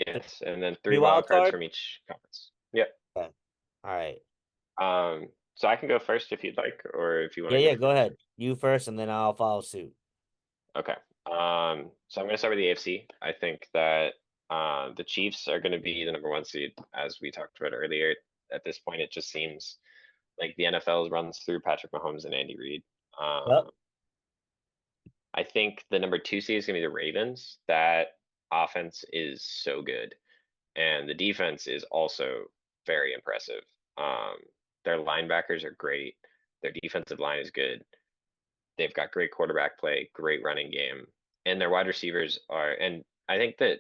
Yes, and then Three three wild wild cards card. from each conference. Yep. Okay. All right. So I can go first if you'd like, or if you want Yeah. to go Yeah. Go first. ahead. You first, and then I'll follow suit. Okay. So I'm gonna start with the AFC. I think that the Chiefs are gonna be the number one seed, as we talked about earlier. At this point, it just seems like the NFL runs through Patrick Mahomes and Andy Reid. Yep. I think the number two seed is gonna be the Ravens. That offense is so good, and the defense is also very impressive. Um, their linebackers are great. Their defensive line is good. They've got great quarterback play, great running game, and their wide receivers are. And I think that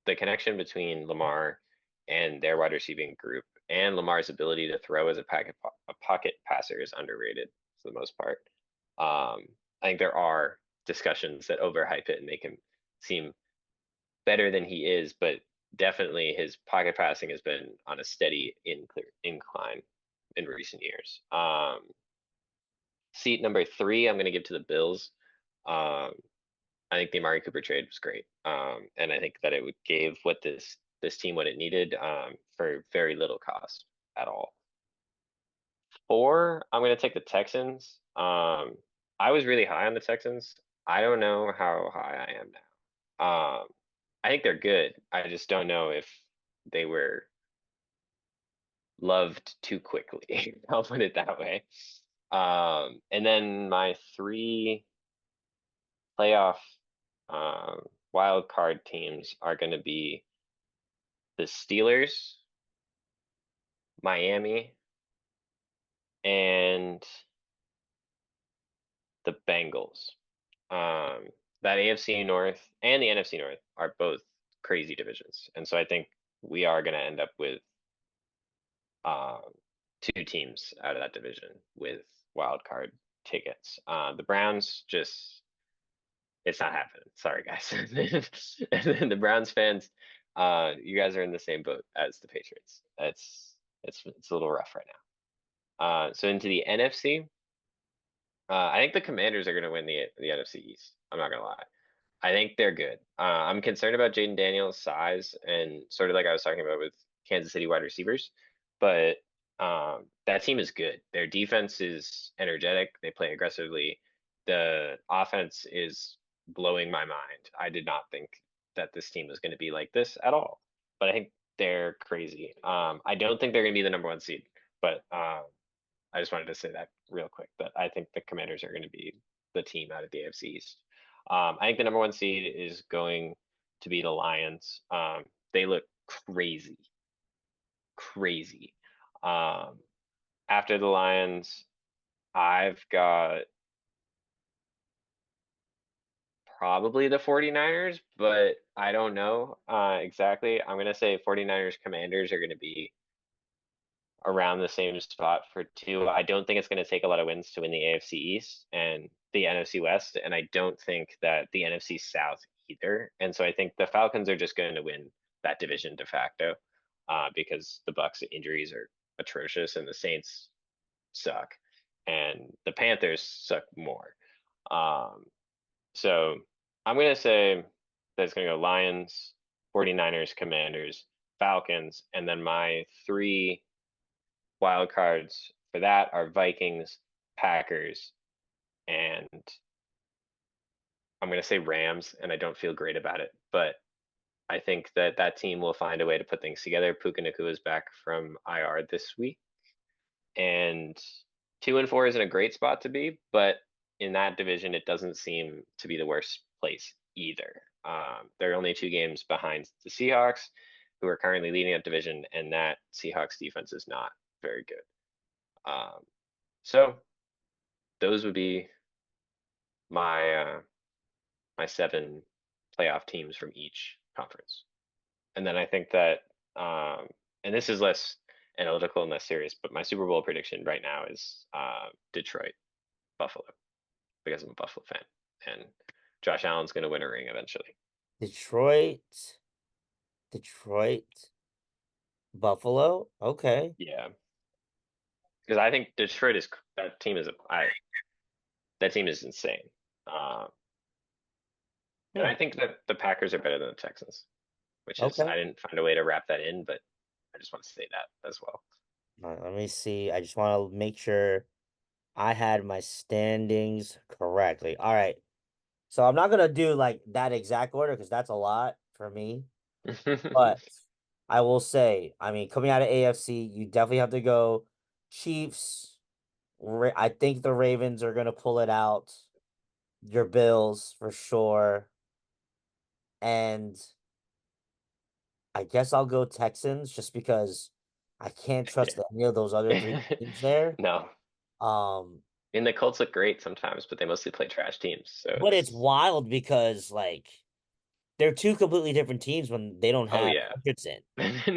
the connection between Lamar and their wide receiving group and Lamar's ability to throw as a pocket passer is underrated for the most part. I think there are discussions that overhype it and make him seem better than he is, but definitely his pocket passing has been on a steady incline in recent years. Seat number three, I'm going to give to the Bills. Um, I think the Amari Cooper trade was great, and I think that it gave what this team what it needed for very little cost at all. Four, I'm going to take the Texans. I was really high on the Texans. I don't know how high I am now. I think they're good. I just don't know if they were loved too quickly. I'll put it that way. And then my three playoff wild card teams are going to be the Steelers, Miami, and the Bengals. Um, that AFC North and the NFC North are both crazy divisions, and so I think we are going to end up with um, two teams out of that division with wild card tickets. The Browns just it's not happening. Sorry, guys. And then the Browns fans, you guys are in the same boat as the Patriots. It's a little rough right now. So into the NFC, I think the Commanders are going to win the NFC East. I'm not gonna lie. I think they're good. I'm concerned about Jaden Daniels' size and sort of like I was talking about with Kansas City wide receivers, but that team is good. Their defense is energetic. They play aggressively. The offense is blowing my mind. I did not think that this team was going to be like this at all, but I think they're crazy. I don't think they're going to be the number one seed, but I just wanted to say that real quick that I think the Commanders are going to be the team out of the AFC East. I think the number one seed is going to be the Lions. They look crazy, crazy. Um, after the Lions, I've got probably the 49ers, but I don't know exactly. I'm going to say 49ers Commanders are going to be around the same spot for two. I don't think it's going to take a lot of wins to win the AFC East and the NFC West, and I don't think that the NFC South either. And so I think the Falcons are just going to win that division de facto because the Bucks injuries are atrocious and the Saints suck, and the Panthers suck more. Um, so I'm going to say that it's going to go Lions, 49ers, Commanders, Falcons, and then my three wild cards for that are Vikings, Packers, and I'm going to say Rams, and I don't feel great about it, but I think that that team will find a way to put things together. Puka Nacua is back from IR this week, and 2-4 isn't a great spot to be, but in that division, it doesn't seem to be the worst place either. They're only 2 games behind the Seahawks, who are currently leading that division, and that Seahawks defense is not very good. So those would be my my 7 playoff teams from each conference. And then I think that and this is less analytical and less serious, but my Super Bowl prediction right now is Detroit, Buffalo, because I'm a Buffalo fan. And Josh Allen's gonna win a ring eventually. Detroit. Detroit. Buffalo. Okay. Yeah, because I think Detroit is that team is that team is insane. Um, and Hmm. I think that the Packers are better than the Texans, which is Okay. I didn't find a way to wrap that in, but I just want to say that as well. Let me see. I just want to make sure I had my standings correctly. All right. So I'm not gonna do like that exact order because that's a lot for me. But I will say, I mean, coming out of AFC, you definitely have to go Chiefs. I think the Ravens are gonna pull it out. Your Bills for sure. And I guess I'll go Texans just because I can't trust Yeah. any of those other three teams there. No, Um, I mean the Colts look great sometimes, but they mostly play trash teams, so but it's it's wild because like they're two completely different teams when they don't oh have yeah. Richardson.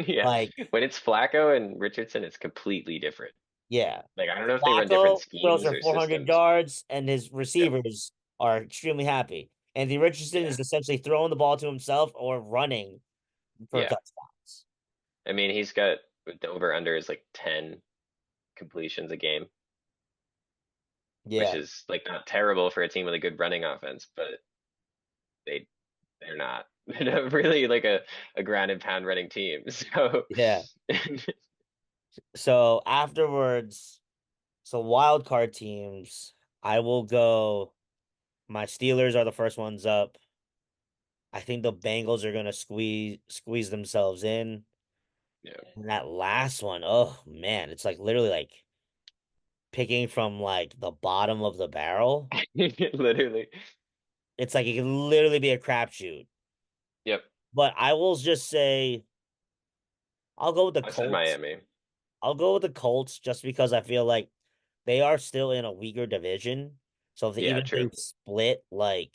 Yeah. Like, When it's Flacco and Richardson, it's completely different. yeah. Like I don't know if they run different Flacco throws schemes for or 400 systems. yards, and his Yep. receivers are extremely happy. Anthony Richardson Yeah. is essentially throwing the ball to himself or running for Yeah. touchdowns. I mean, he's got the over under is like 10 completions a game, which Yeah, is like not terrible for a team with a good running offense, but they they're not. They're not really like a ground and pound running team. So yeah. So afterwards, so wild card teams, I will go. My Steelers are the first ones up. I think the Bengals are gonna squeeze themselves in. yeah. And that last one, oh man, it's like literally like picking from like the bottom of the barrel. Literally. It's like it can literally be a crapshoot. Yep. But I will just say I'll go with the I said Colts. Miami. I'll go with the Colts just because I feel like they are still in a weaker division. So if they, Yeah, even if they true. split like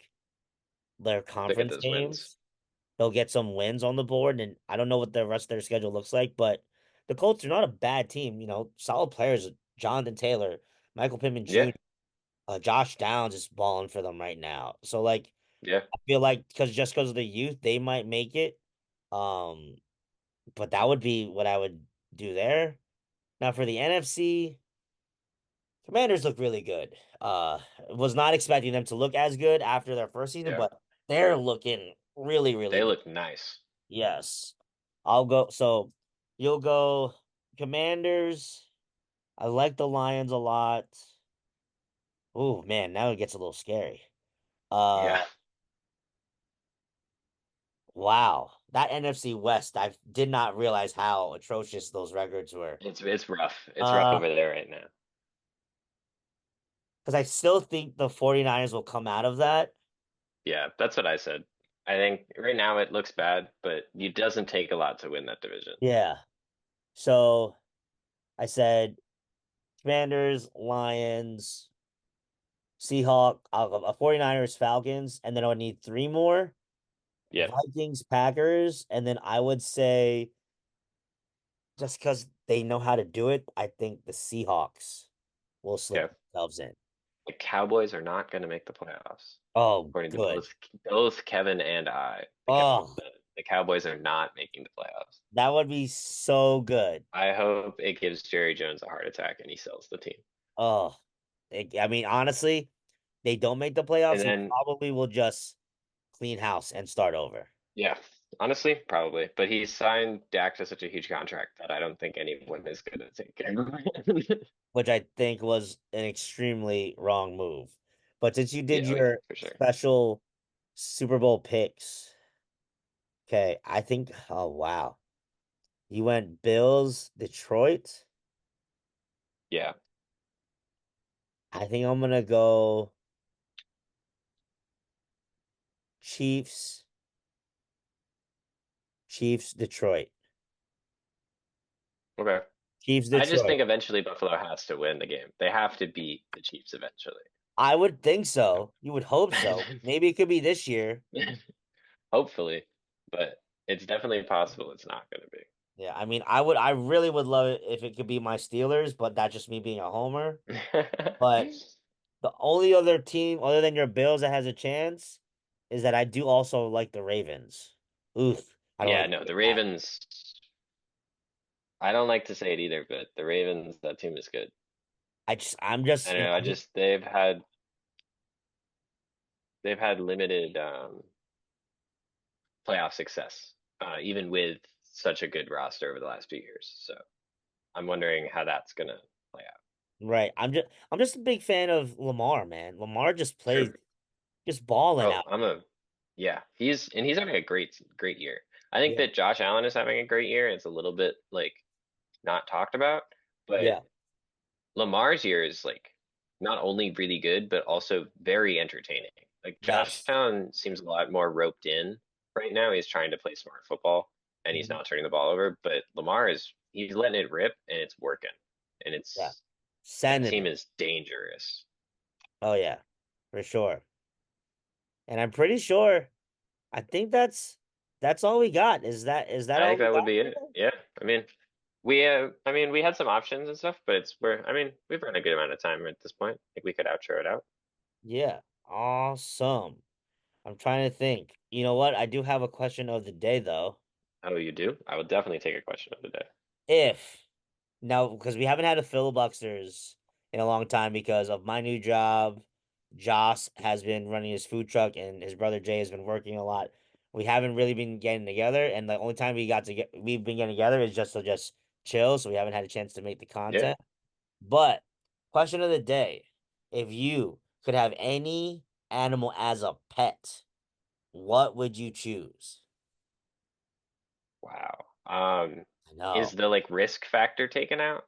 their They'll get conference those wins. games, they'll get some wins on the board. And I don't know what the rest of their schedule looks like, but the Colts are not a bad team. You know, solid players. Jonathan Taylor, Michael Pittman Yeah. Jr., Josh Downs is balling for them right now. So like Yeah. I feel like because of the youth, they might make it. Um, but that would be what I would do there. Now for the NFC, Commanders look really good. Was not expecting them to look as good after their first season, Yeah. but they're looking really, really They good. look nice. Yes. I'll go. So you'll go Commanders. I like the Lions a lot. Oh man, now it gets a little scary. Yeah. Uh wow. That NFC West, I did not realize how atrocious those records were. It's rough. It's rough Uh, over there right now. because I still think the 49ers will come out of that. Yeah, that's what I said. I think right now it looks bad, but it doesn't take a lot to win that division. Yeah. So I said Commanders, Lions, Seahawk, I'll go 49ers, Falcons, and then I would need three more. Yep. Vikings, Packers, and then I would say just because they know how to do it, I think the Seahawks will slip Okay. themselves in. The Cowboys are not going to make the playoffs, Oh, according to good. both Kevin and I. Oh, The Cowboys are not making the playoffs. that would be so good. I hope it gives Jerry Jones a heart attack and he sells the team. Oh, I mean, honestly, they don't make the playoffs, And he then, probably will just clean house and start over, yeah, honestly, probably. But he signed Dak to such a huge contract that I don't think anyone is going to take care of him. which I think was an extremely wrong move. But since you did Yeah, oh yeah, your for sure. special Super Bowl picks, okay, I think, oh, wow. You went Bills, Detroit. Yeah. I think I'm gonna go Chiefs, Chiefs, Detroit. Okay. Chiefs, I just Detroit. think eventually Buffalo has to win the game. They have to beat the Chiefs eventually. I would think so. You would hope so. Maybe it could be this year. Hopefully, but it's definitely possible it's not going to Yeah, I mean, I really would love it if it could be my Steelers, but that's just me being a homer. But be. the only other team other than your Bills that has a chance is that I do also like the Ravens. Oof, I don't Yeah, like no, the that. Ravens. I don't like to say it either, but the Ravens, that team is good. I'm I just, don't know. I I'm just just they've had limited playoff success, even with such a good roster over the last few years. So I'm wondering how that's gonna play out. right. I'm just a big fan of Lamar, man. Lamar just plays, Sure. just balling Oh, out. yeah, he's having a great year. I think Yeah, that Josh Allen is having a great year. It's a little bit like not talked about, but yeah, Lamar's year is like not only really good, but also very entertaining. Like Josh yes. Allen seems a lot more roped in right now. He's trying to play smart football and he's Mhm. not turning the ball over, but Lamar is he's letting it rip and it's working. And Yeah, it's that sending team it. is dangerous. Oh yeah, for sure. And I'm pretty sure. I think that's all we got. Is that I all think we that would got be it. today? Yeah. I mean, we had some options and stuff, but I mean, we've run a good amount of time at this point. I think we could outro it out. Yeah, awesome. I'm trying to think. You know what? I do have a question of the day though. Oh, you do? I will definitely take a question of the day. If now, because we haven't had a filibusters in a long time because of my new job. Joss has been running his food truck, and his brother Jay has been working a lot. We haven't really been getting together, and the only time we've been getting together is just to just chill. So we haven't had a chance to make the Yeah. content. But question of the day: if you could have any animal as a pet, what would you choose? Wow. I Is know. the like risk factor taken out?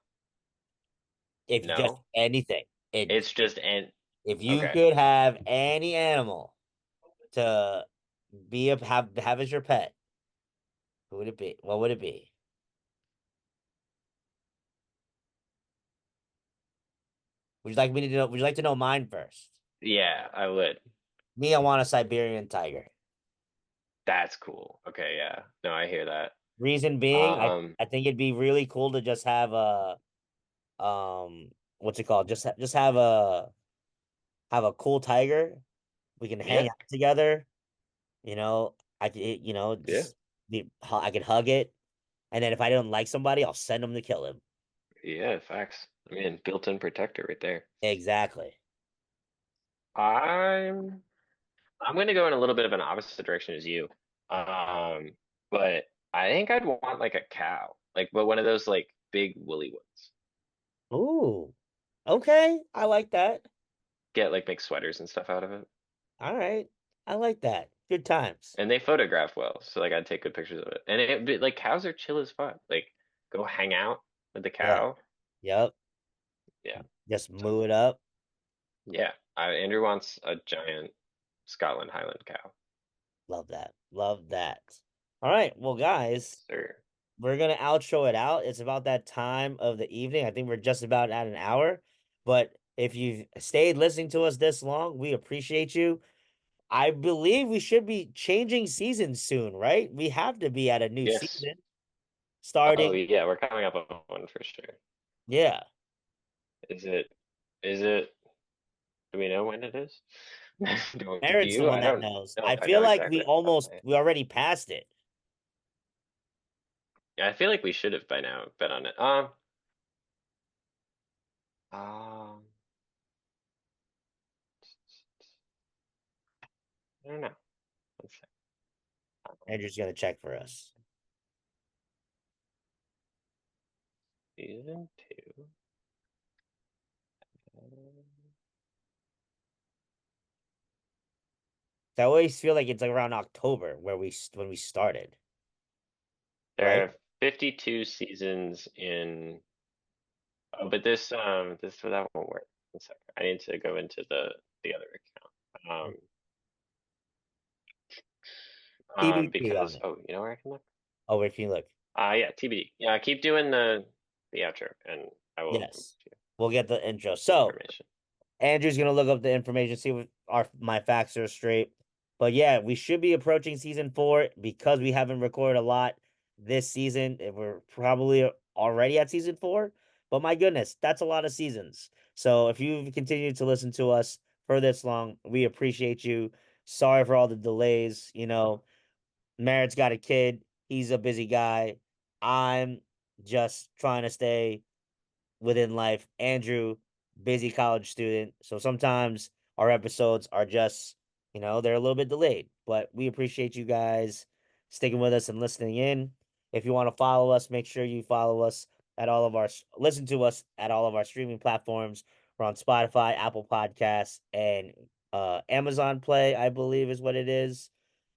If you just No. anything, It's just an if you okay. could have any animal to have as your pet, who would it be? What would it be? Would you like me to know? Would you like to know mine first? Yeah, I would. Me, I want a Siberian tiger. That's cool. Okay, yeah. No, I hear that. Reason being, I Um, I think it'd be really cool to just have a what's it called? Just have a cool tiger. We can yeah, hang out together. I could yeah, just I could hug it, and then if I don't like somebody, I'll send them to kill him. yeah, facts. I mean, built-in protector right there. Exactly. I'm I'm gonna go in a little bit of an opposite direction as you. Um, but I think I'd want like a cow. Like but one of those like big woolly ones. Ooh. Okay. I like that. Get like make sweaters and stuff out of it. All right. I like that. Good times. And they photograph well, so like I'd take good pictures of it. And like cows are chill as fuck. Like go hang out with the Yeah. cow. Yep. Yeah. Just So moo it up. yeah, Andrew wants a giant Scotland Highland cow. Love that. Love that. All right. Well, guys, Sir. we're gonna outro it out. It's about that time of the evening. I think we're just about at an hour. But if you've stayed listening to us this long, we appreciate you. I believe we should be changing seasons soon, right? We have to be at a new Yes. season Oh starting. yeah, we're coming up on one for sure. Yeah. Is it? Is it? Do we know when it is? Do Merritt's the you? one I that don't knows. know I if I feel know like exactly we off the top of almost my head. we already passed it. Yeah, I feel like we should have by now bet on it. Um, I don't know. Let's see. Andrew's gonna check for us. Season two. um, I always feel like it's like around October where when we started, right? There are 52 seasons in. Oh, but this so that won't work. One second. I need to go into the other account. TBT on Because it. oh, you know where I can look? Oh, where can you look? Yeah, TBD. Yeah, keep doing the outro, and I will come Yes, to you we'll get the intro. with So information. Andrew's gonna look up the information, see what my facts are straight. But yeah, we should be approaching season 4 because we haven't recorded a lot this season. We're probably already at season 4. But my goodness, that's a lot of seasons. So if you've continued to listen to us for this long, we appreciate you. Sorry for all the delays. Merritt's got a kid. He's a busy guy. I'm just trying to stay within life. Andrew, busy college student. So sometimes our episodes are just, they're a little bit delayed, but we appreciate you guys sticking with us and listening in. If you want to follow us, make sure you follow us at all of our, listen to us at all of our streaming platforms. We're on Spotify, Apple Podcasts, and Amazon Play, I believe is what it is.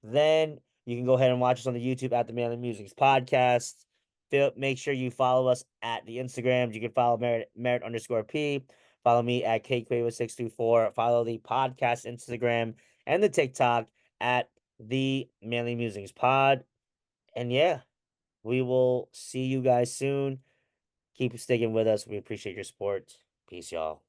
Then you can go ahead and watch us on the YouTube at the Manly Musings Podcast. Make sure you follow us at the Instagrams. You can follow Merit underscore P. Follow me at KQuavo624. Follow the podcast Instagram and the TikTok at the Manly Musings Pod. And yeah, we will see you guys soon. Keep sticking with us. We appreciate your support. Peace, y'all.